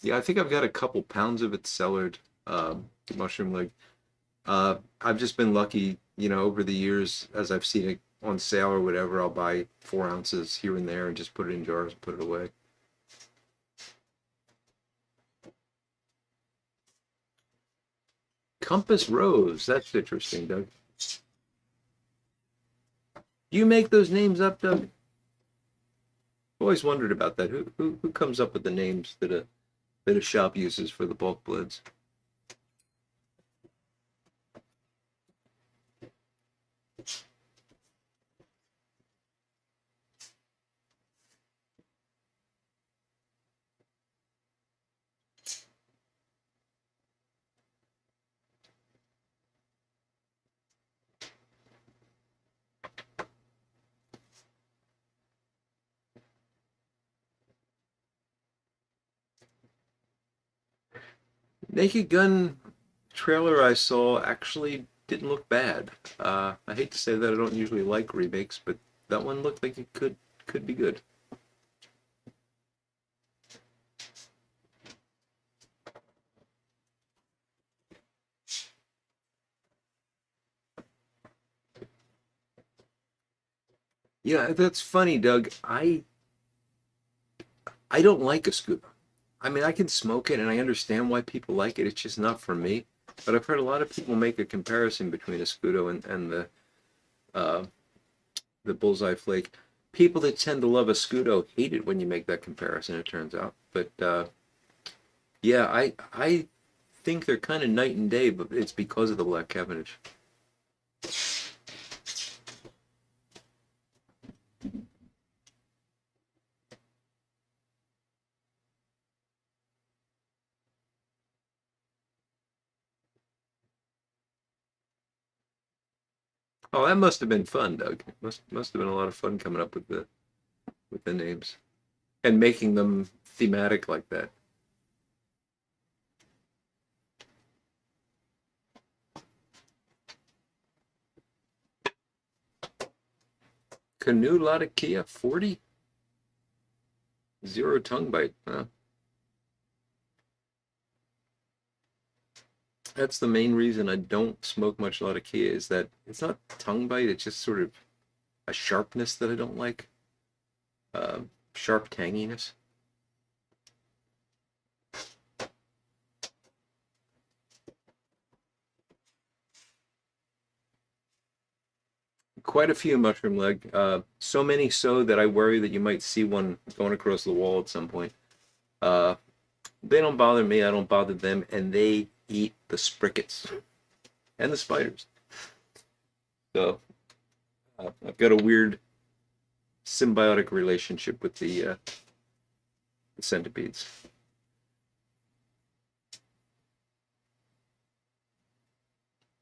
Yeah, I think I've got a couple pounds of it cellared, mushroom leg. I've just been lucky, over the years, as I've seen it on sale or whatever, I'll buy 4 ounces here and there and just put it in jars and put it away. Compass Rose, that's interesting, Doug. Do you make those names up, Doug? I've always wondered about that. Who comes up with the names that a shop uses for the bulk blends? Naked Gun trailer I saw actually didn't look bad. I hate to say that I don't usually like remakes, but that one looked like it could be good. Yeah, that's funny, Doug. I don't like a scooter. I mean, I can smoke it, and I understand why people like it. It's just not for me. But I've heard a lot of people make a comparison between a Scudo and uh, the Bullseye Flake. People that tend to love a Scudo hate it when you make that comparison, it turns out. But yeah, I think they're kind of night and day, but it's because of the Black Cavendish. Oh, that must have been fun, Doug. Must have been a lot of fun coming up with the names and making them thematic like that. Canoe Latakia 40? Zero tongue bite. Huh? That's the main reason I don't smoke much Latakia, is that it's not tongue bite, it's just sort of a sharpness that I don't like. Uh, Sharp tanginess. Quite a few mushroom leg. So many so that I worry that you might see one going across the wall at some point. Uh, they don't bother me, I don't bother them, and they eat the sprickets and the spiders. So I've got a weird symbiotic relationship with the centipedes.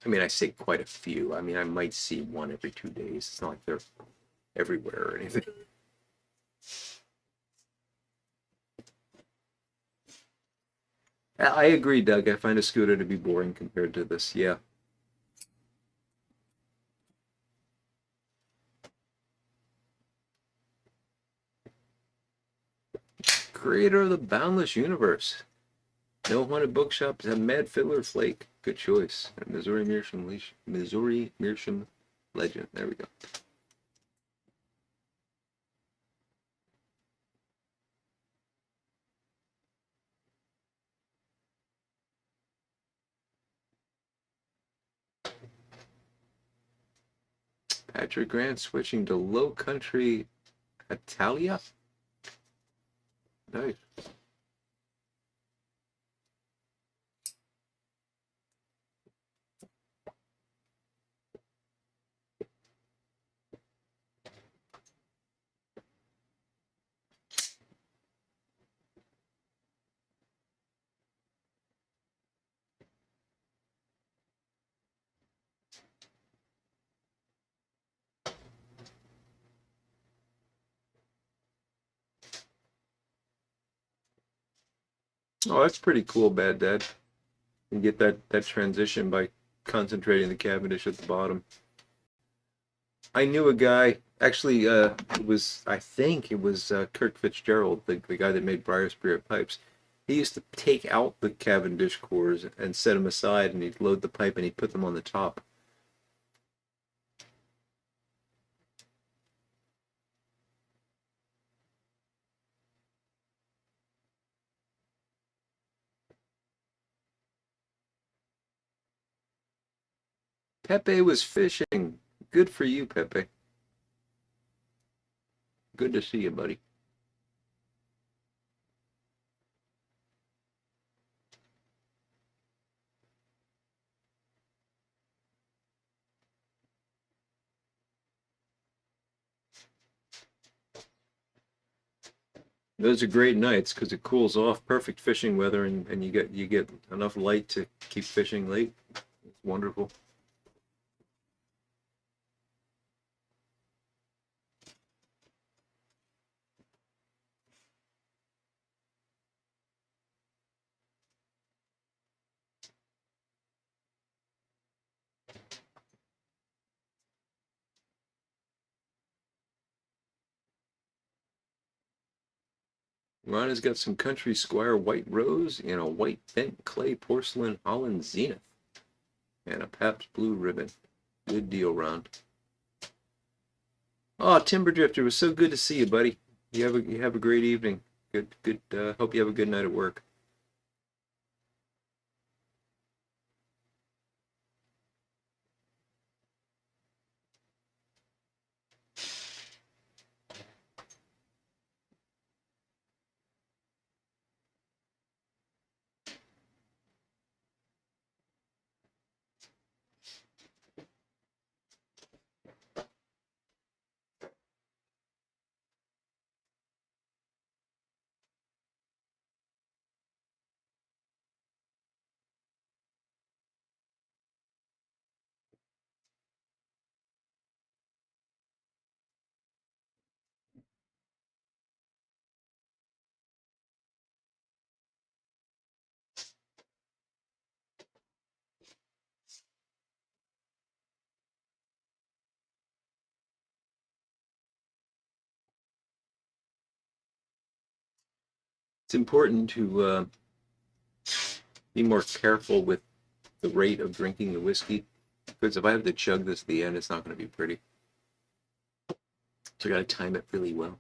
I mean, I say quite a few. I mean, I might see one every 2 days. It's not like they're everywhere or anything. I agree, Doug. I find a scooter to be boring compared to this. Yeah. Creator of the boundless universe. No haunted bookshops have Mad Fiddler Flake. Good choice. Missouri Meerschaum legend. There we go. Patrick Grant switching to Low Country Italia. Nice. Oh, that's pretty cool, Bad Dad. You get that transition by concentrating the Cavendish at the bottom. I knew a guy. Actually, it was I think it was Kirk Fitzgerald, the guy that made Briar Spirit pipes. He used to take out the Cavendish cores and set them aside, and he'd load the pipe and he'd put them on the top. Pepe was fishing. Good for you, Pepe. Good to see you, buddy. Those are great nights because it cools off. Perfect fishing weather, and you get enough light to keep fishing late. It's wonderful. Ron has got some Country Squire white rose and a white bent clay porcelain Holland Zenith and a Pabst Blue Ribbon. Good deal, Ron. Oh, Timber Drifter, it was so good to see you, buddy. You have a great evening. Good. Hope you have a good night at work. It's important to be more careful with the rate of drinking the whiskey because if I have to chug this at the end, it's not going to be pretty. So I got to time it really well.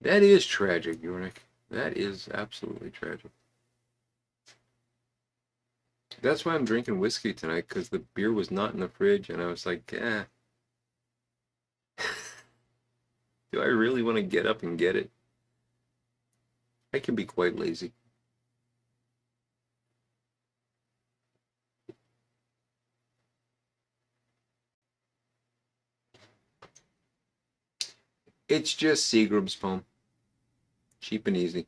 That is tragic, Yornik. That is absolutely tragic. That's why I'm drinking whiskey tonight because the beer was not in the fridge, and I was like, do I really want to get up and get it? I can be quite lazy. It's just Seagram's poem. Cheap and easy.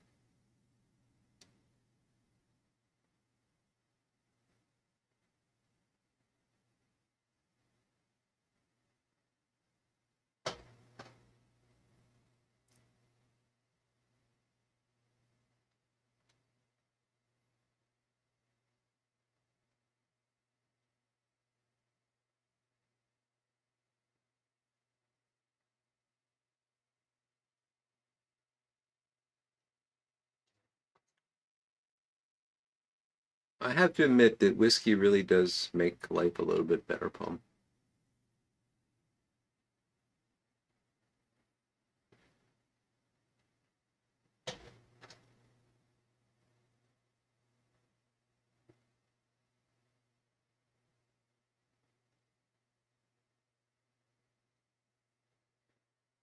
I have to admit that whiskey really does make life a little bit better, poem.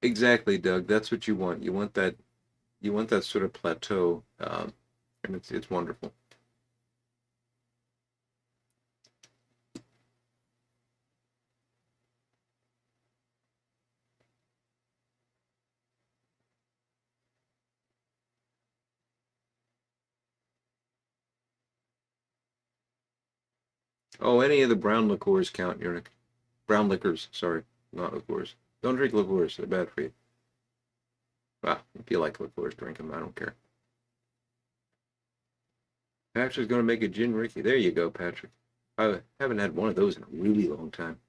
Exactly, Doug. That's what you want. You want that sort of plateau, and it's wonderful. Oh, any of the brown liqueurs count, Yurick. Brown liquors, sorry, not liqueurs. Don't drink liqueurs; they're bad for you. Well, if you like liqueurs, drink them. I don't care. Patrick's gonna make a gin Ricky. There you go, Patrick. I haven't had one of those in a really long time.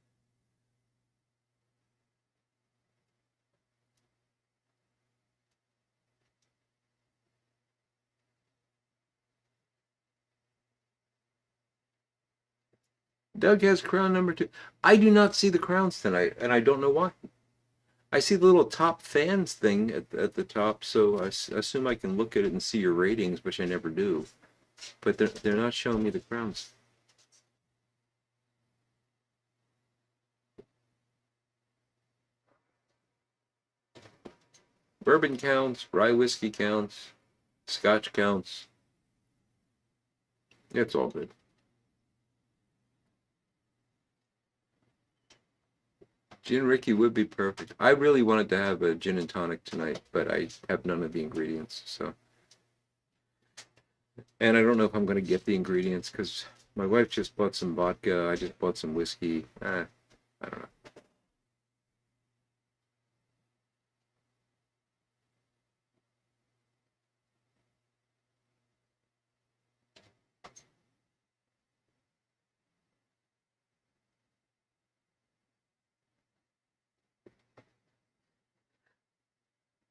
Doug has crown number two. I do not see the crowns tonight, and I don't know why. I see the little top fans thing at the top, so assume I can look at it and see your ratings, which I never do. But they're not showing me the crowns. Bourbon counts, rye whiskey counts, Scotch counts. It's all good. Gin Ricky would be perfect. I really wanted to have a gin and tonic tonight, but I have none of the ingredients. So, and I don't know if I'm going to get the ingredients because my wife just bought some vodka. I just bought some whiskey. I don't know.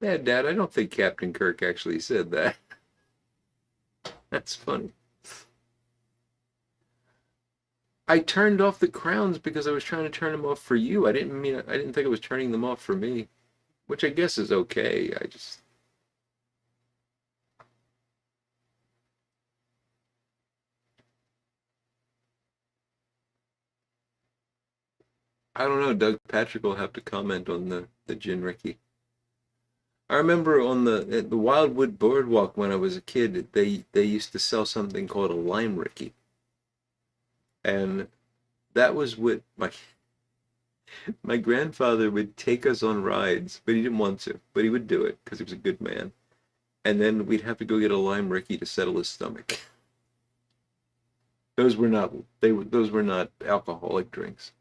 Dad, I don't think Captain Kirk actually said that. That's funny. I turned off the crowns because I was trying to turn them off for you. I didn't think I was turning them off for me, which I guess is okay. I don't know. Doug Patrick will have to comment on the gin Ricky. I remember on at the Wildwood Boardwalk when I was a kid, they used to sell something called a lime Ricky, and that was what my grandfather would take us on rides, but he didn't want to, but he would do it because he was a good man. And then we'd have to go get a lime Ricky to settle his stomach. Those were not those were not alcoholic drinks.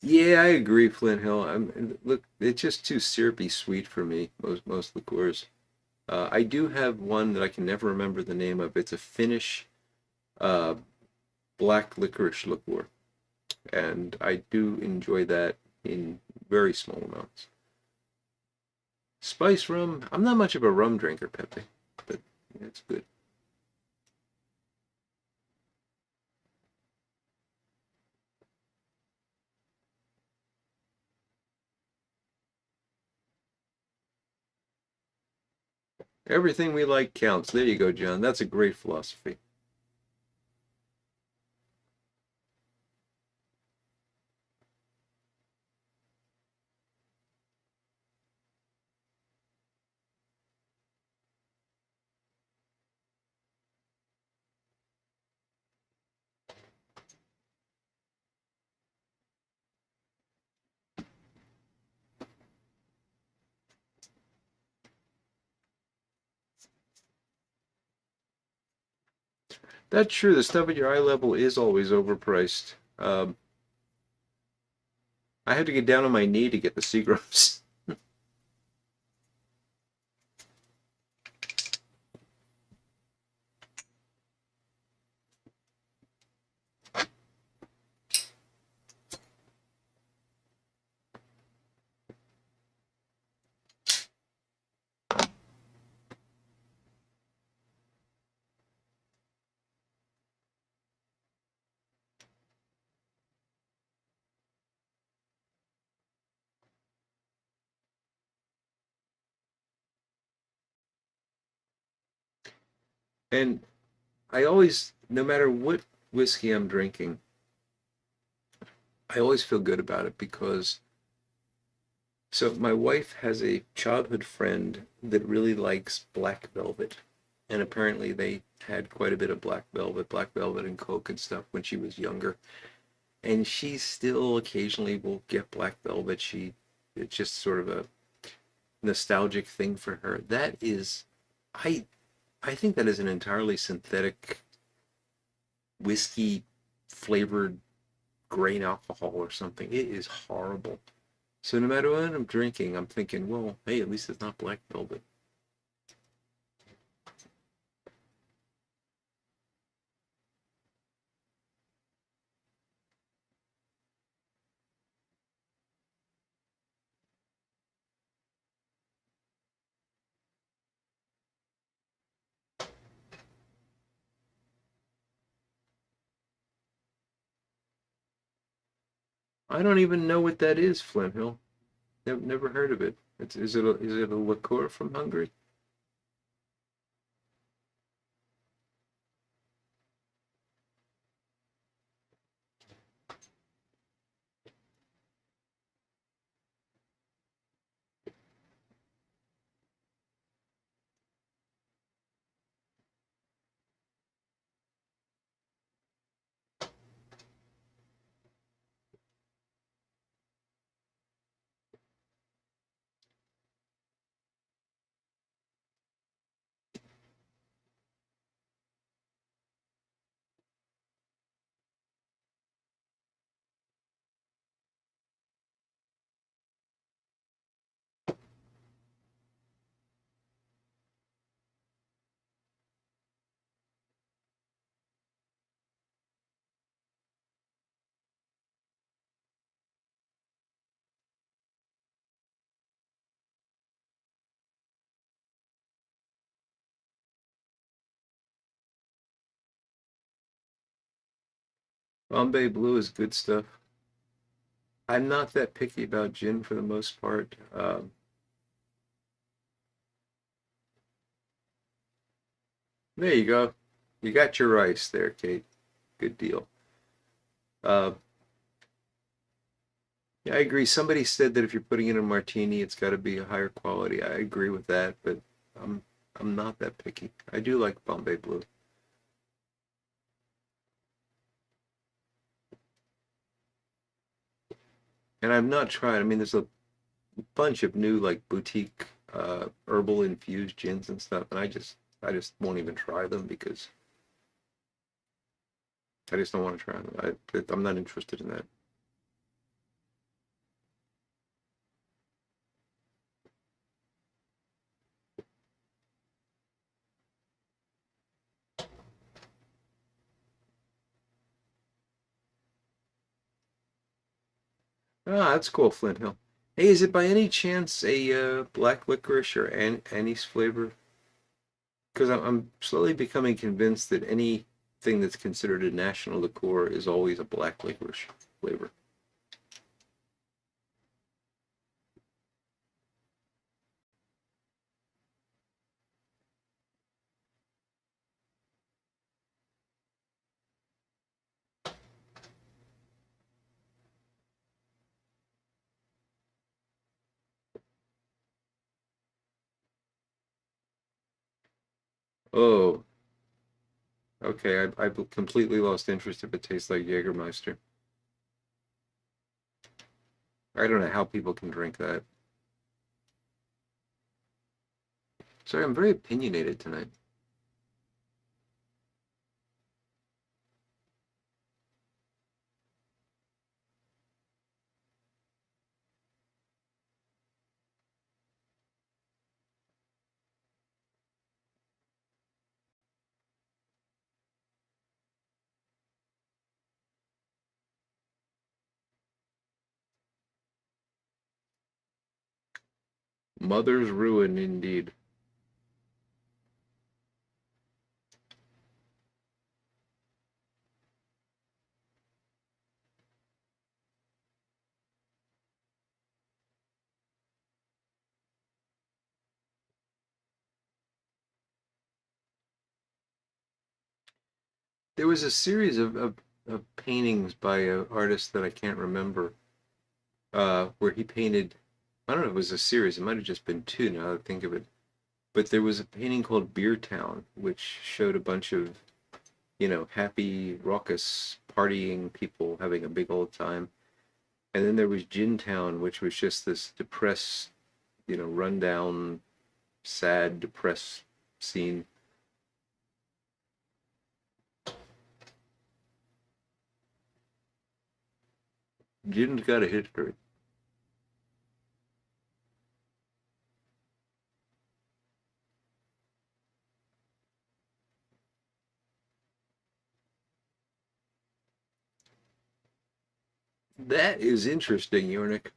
Yeah, I agree, Flint Hill. Look, it's just too syrupy sweet for me. Most liqueurs. I do have one that I can never remember the name of. It's a Finnish uh, black licorice liqueur, and I do enjoy that in very small amounts. Spice rum. I'm not much of a rum drinker, Pepe, but it's good. Everything we like counts. There you go, John. That's a great philosophy. That's true. The stuff at your eye level is always overpriced. I had to get down on my knee to get the Seagrams. And I always, no matter what whiskey I'm drinking, I always feel good about it because so my wife has a childhood friend that really likes black velvet. And apparently they had quite a bit of black velvet and Coke and stuff when she was younger. And she still occasionally will get black velvet. It's just sort of a nostalgic thing for her. I, I think that is an entirely synthetic whiskey flavored grain alcohol or something. It is horrible. So no matter what I'm drinking, I'm thinking, well, hey, at least it's not black velvet. I don't even know what that is, Flint Hill. Never heard of it. Is it a liqueur from Hungary? Bombay Blue is good stuff. I'm not that picky about gin for the most part. There you go. You got your rice there, Kate. Good deal. Uh, yeah, I agree. Somebody said that if you're putting in a martini, it's got to be a higher quality. I agree with that, but I'm I'm not that picky. I do like Bombay Blue, and I've not tried. I mean, there's a bunch of new like boutique herbal infused gins and stuff, and I just won't even try them because I just don't want to try them. I'm not interested in that. Ah, that's cool, Flint Hill. Hey, is it by any chance a black licorice or anise flavor? Because I'm slowly becoming convinced that anything that's considered a national liqueur is always a black licorice flavor. Oh, okay. I've completely lost interest if it tastes like Jägermeister. I don't know how people can drink that. Sorry, I'm very opinionated tonight. Mother's ruin indeed. There was a series of paintings by an artist that I can't remember, where he painted, I don't know if it was a series, it might have just been two now that I think of it. But there was a painting called Beer Town, which showed a bunch of, happy, raucous, partying people having a big old time. And then there was Gin Town, which was just this depressed, rundown, sad, depressed scene. Gin's got a history. That is interesting, Yornik.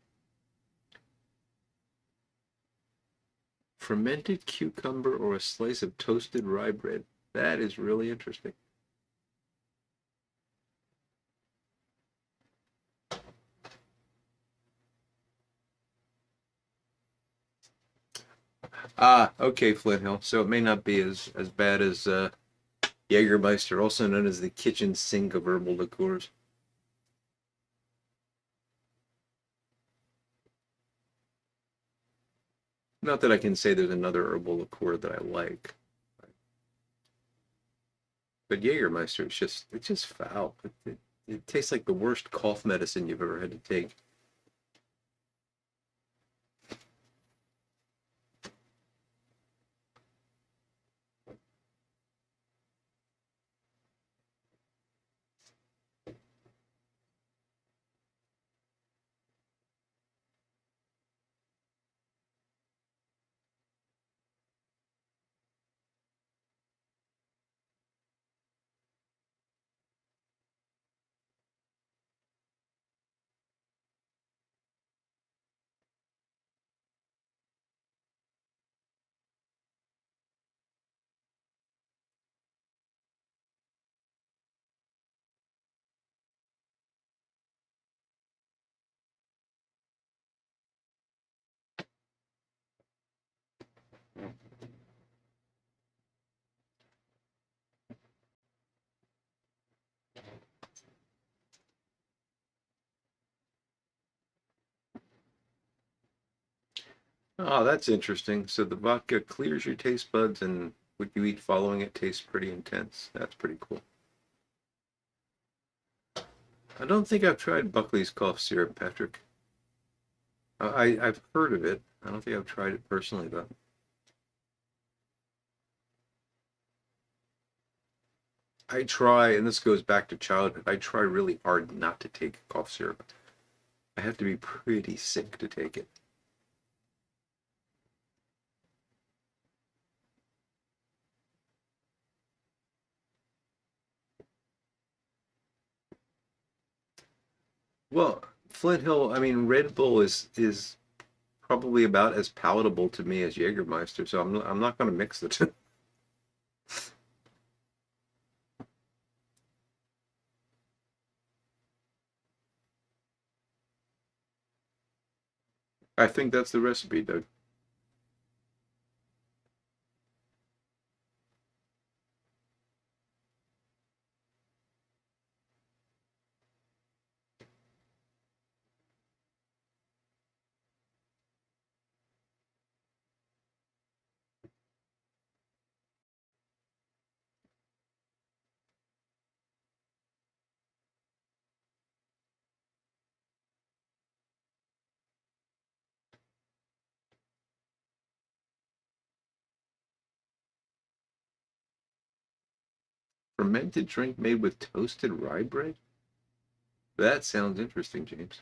Fermented cucumber or a slice of toasted rye bread. That is really interesting. Ah, okay, Flint Hill. So it may not be as bad as Jägermeister, also known as the kitchen sink of herbal liqueurs. Not that I can say there's another herbal liqueur that I like, but Jägermeister it's just foul. It tastes like the worst cough medicine you've ever had to take. Oh, that's interesting. So the vodka clears your taste buds, and what you eat following it tastes pretty intense. That's pretty cool. I don't think I've tried Buckley's cough syrup, Patrick. I've heard of it. I don't think I've tried it personally, though. I try, and this goes back to childhood, I try really hard not to take cough syrup. I have to be pretty sick to take it. Well, Flint Hill, I mean, Red Bull is probably about as palatable to me as Jägermeister, so I'm not going to mix the two. I think that's the recipe, Doug. Fermented drink made with toasted rye bread? That sounds interesting, James.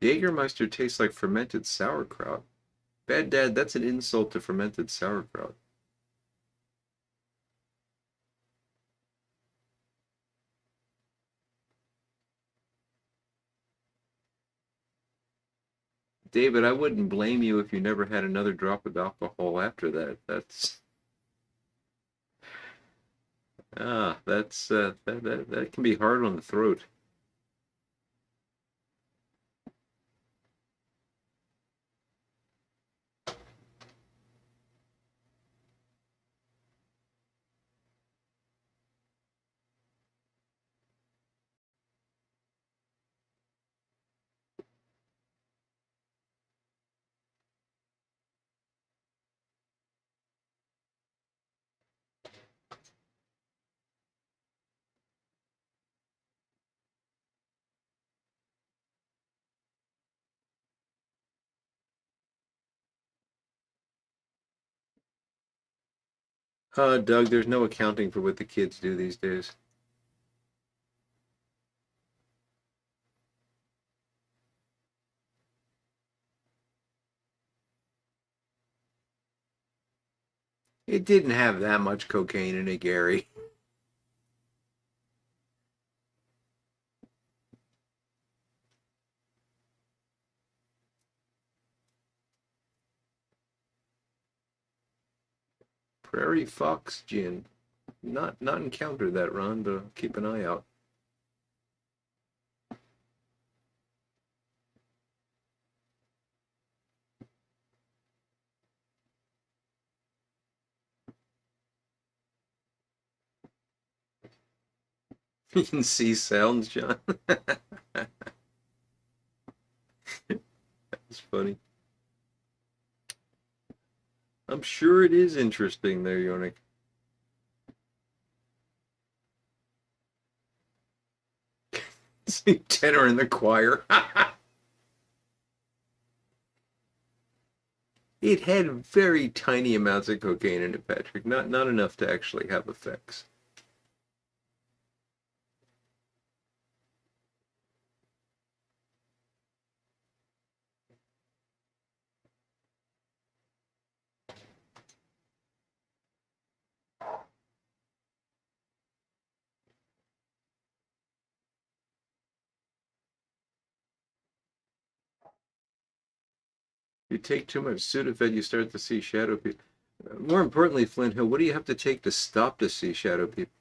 Jägermeister tastes like fermented sauerkraut. Bad Dad, that's an insult to fermented sauerkraut. David, I wouldn't blame you if you never had another drop of alcohol after that. That can be hard on the throat. Doug, there's no accounting for what the kids do these days. It didn't have that much cocaine in it, Gary. Prairie Fox gin. Not encountered that, Ron, but keep an eye out. You can see sounds, John. It's funny. I'm sure it is interesting there, Yonik. See tenor in the choir. It had very tiny amounts of cocaine in it, Patrick. Not enough to actually have effects. You take too much Sudafed, you start to see shadow people. More importantly, Flint Hill, what do you have to take to stop to see shadow people?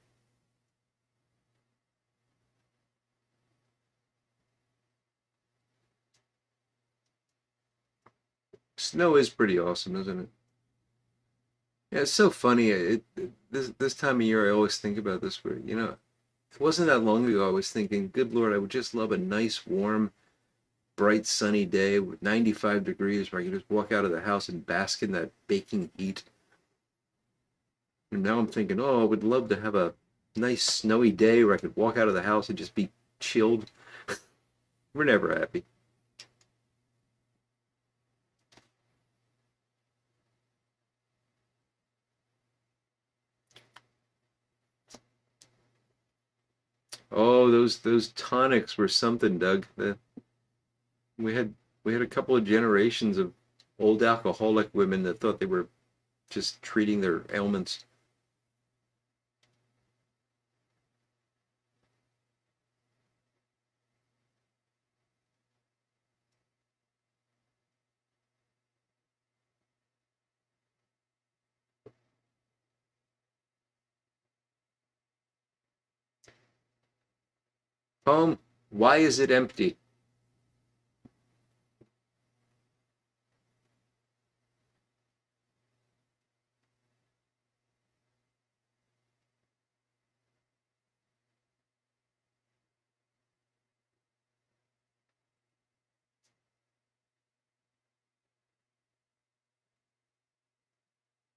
Snow is pretty awesome, isn't it? Yeah, it's so funny. This time of year, I always think about this. Where it wasn't that long ago. I was thinking, good Lord, I would just love a nice, warm, bright, sunny day with 95 degrees, where I could just walk out of the house and bask in that baking heat. And now I'm thinking, oh, I would love to have a nice, snowy day where I could walk out of the house and just be chilled. We're never happy. Oh, those tonics were something, Doug. We had we had a couple of generations of old alcoholic women that thought they were just treating their ailments. Home, why is it empty?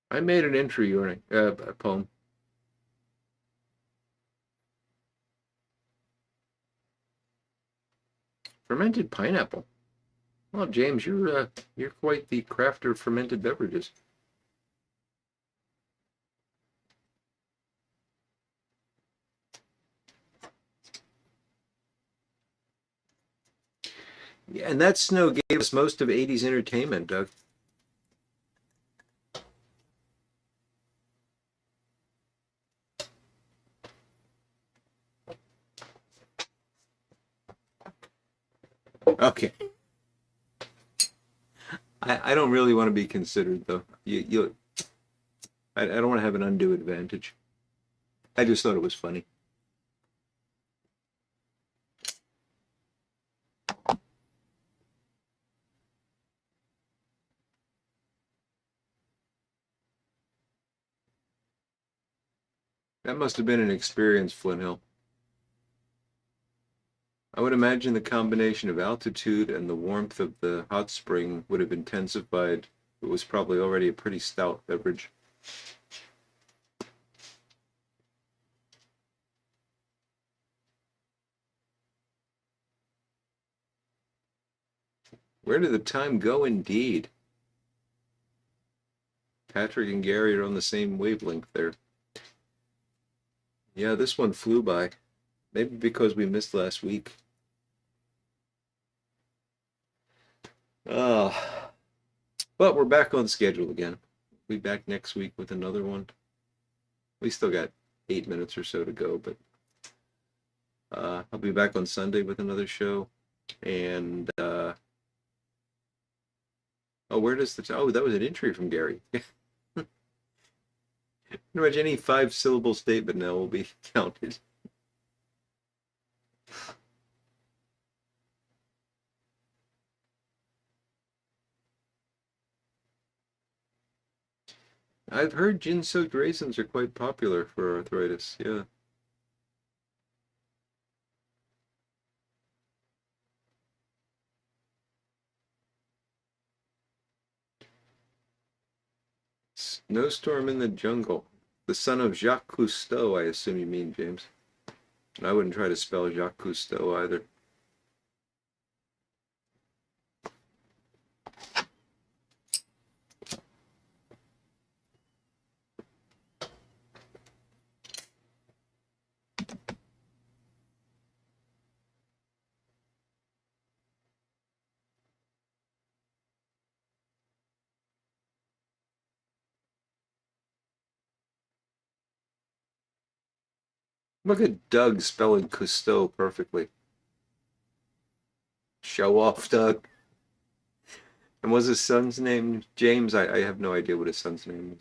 I made an entry, a poem. Fermented pineapple. Well, James, you're quite the crafter of fermented beverages. Yeah, and that snow gave us most of '80s entertainment, Doug. Okay. I don't really want to be considered though. I don't want to have an undue advantage. I just thought it was funny. That must have been an experience, Flint Hill. I would imagine the combination of altitude and the warmth of the hot spring would have intensified. It was probably already a pretty stout beverage. Where did the time go indeed? Patrick and Gary are on the same wavelength there. Yeah, this one flew by. Maybe because we missed last week. Uh, but we're back on schedule again. We'll be back next week with another one. We still got 8 minutes or so to go, but I'll be back on Sunday with another show. And oh, where does the oh that was an entry from Gary. Pretty much any 5-syllable statement now will be counted. I've heard gin-soaked raisins are quite popular for arthritis. Yeah. Snowstorm in the jungle. The son of Jacques Cousteau, I assume you mean, James. And I wouldn't try to spell Jacques Cousteau either. Look at Doug spelling Cousteau perfectly. Show off, Doug. And was his son's name James? I have no idea what his son's name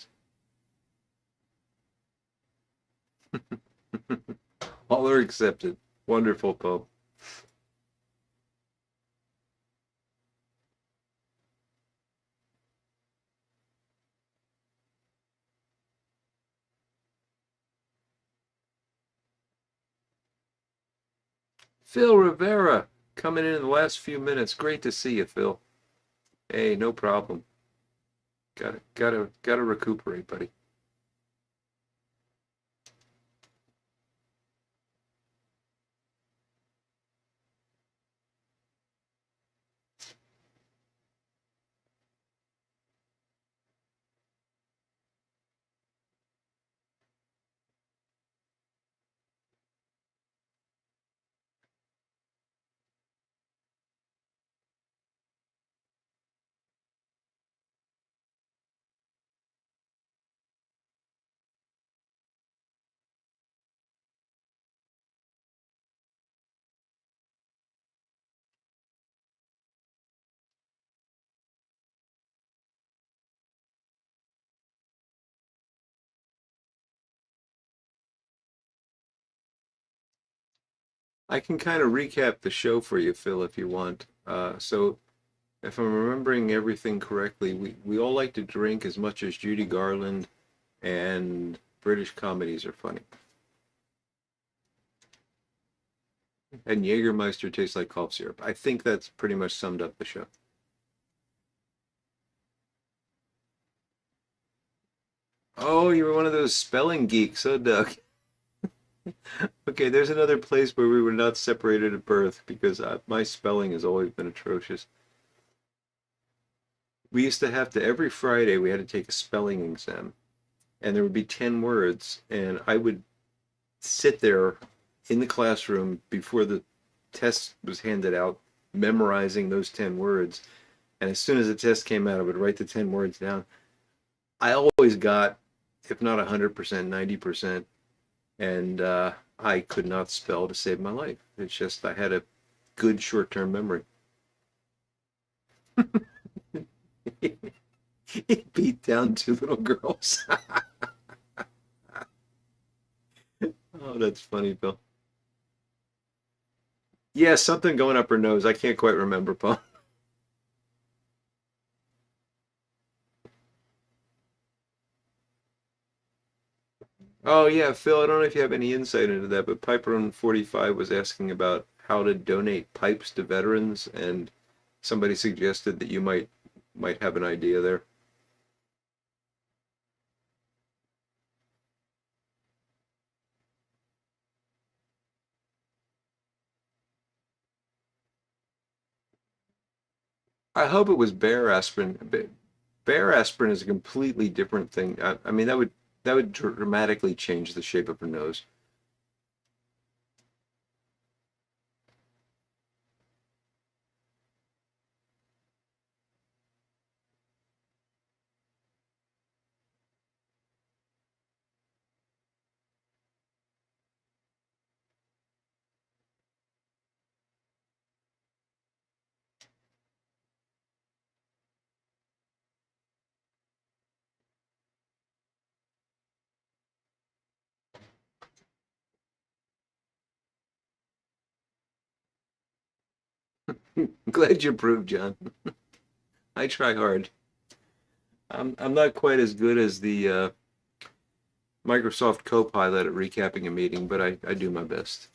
is. All are accepted. Wonderful poem. Phil Rivera coming in the last few minutes. Great to see you, Phil. Hey, no problem. Gotta recuperate, buddy. I can kind of recap the show for you, Phil, if you want. So if I'm remembering everything correctly, we all like to drink as much as Judy Garland and British comedies are funny. And Jägermeister tastes like cough syrup. I think that's pretty much summed up the show. Oh, you were one of those spelling geeks, huh, Doug? Okay, there's another place where we were not separated at birth because my spelling has always been atrocious. We used to have to, every Friday, we had to take a spelling exam, and there would be 10 words, and I would sit there in the classroom before the test was handed out, memorizing those 10 words. And as soon as the test came out, I would write the 10 words down. I always got, if not 100%, 90%. And I could not spell to save my life. It's just I had a good short-term memory. He beat down two little girls. Oh, that's funny, Bill. Yeah, something going up her nose. I can't quite remember, Paul. Oh yeah, Phil, I don't know if you have any insight into that, but Piper on 45 was asking about how to donate pipes to veterans, and somebody suggested that you might have an idea there. I hope it was bear aspirin. Bear aspirin is a completely different thing. I mean, that would dramatically change the shape of her nose. Glad you approved, John. I try hard. I'm not quite as good as the Microsoft Copilot at recapping a meeting, but I do my best.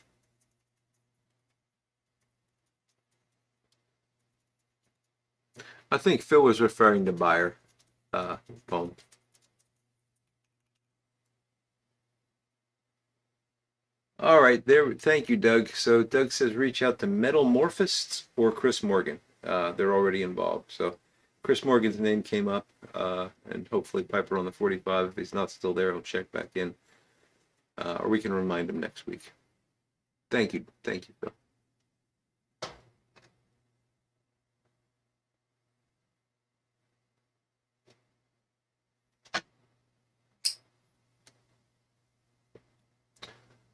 I think Phil was referring to Buyer poem. All right, there. Thank you, Doug. So Doug says reach out to Metalmorphists or Chris Morgan. They're already involved. So Chris Morgan's name came up, and hopefully Piper on the 45. If he's not still there, he'll check back in, or we can remind him next week. Thank you, Phil.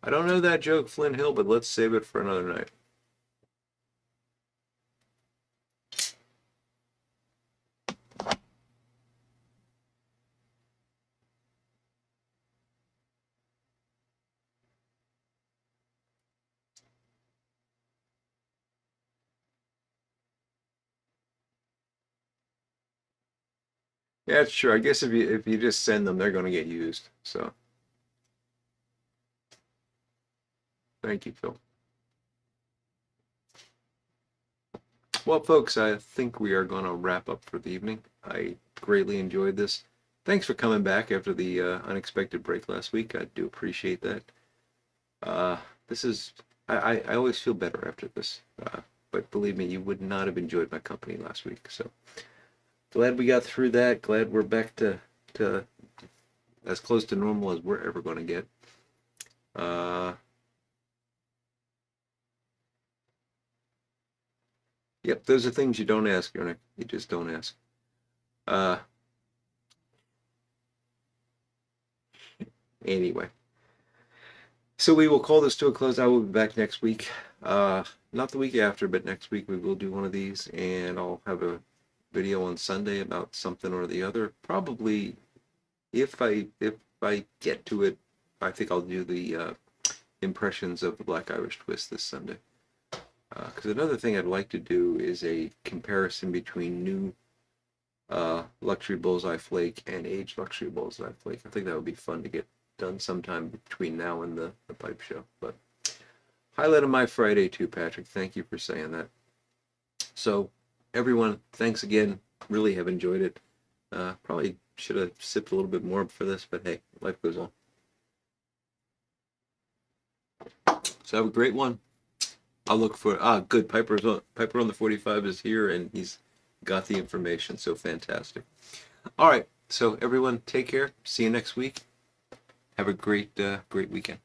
I don't know that joke, Flint Hill, but let's save it for another night. Yeah, it's true. I guess if you just send them, they're going to get used. So thank you, Phil. Well, folks, I think we are going to wrap up for the evening. I greatly enjoyed this. Thanks for coming back after the unexpected break last week. I do appreciate that. Uh, this is, I always feel better after this. But believe me, you would not have enjoyed my company last week. So glad we got through that. Glad we're back to as close to normal as we're ever going to get. Uh, yep, those are things you don't ask, Ernick. You just don't ask. Uh, anyway. So we will call this to a close. I will be back next week. Not the week after, but next week we will do one of these, and I'll have a video on Sunday about something or the other. Probably, if I get to it, I think I'll do the impressions of the Black Irish Twist this Sunday. Because another thing I'd like to do is a comparison between new luxury bullseye flake and aged luxury bullseye flake. I think that would be fun to get done sometime between now and the pipe show. But highlight of my Friday too, Patrick. Thank you for saying that. So everyone, thanks again. Really have enjoyed it. Probably should have sipped a little bit more for this, but hey, life goes on. So have a great one. I'll look for good. Piper on the 45 is here and he's got the information. So fantastic. All right. So everyone, take care. See you next week. Have a great weekend.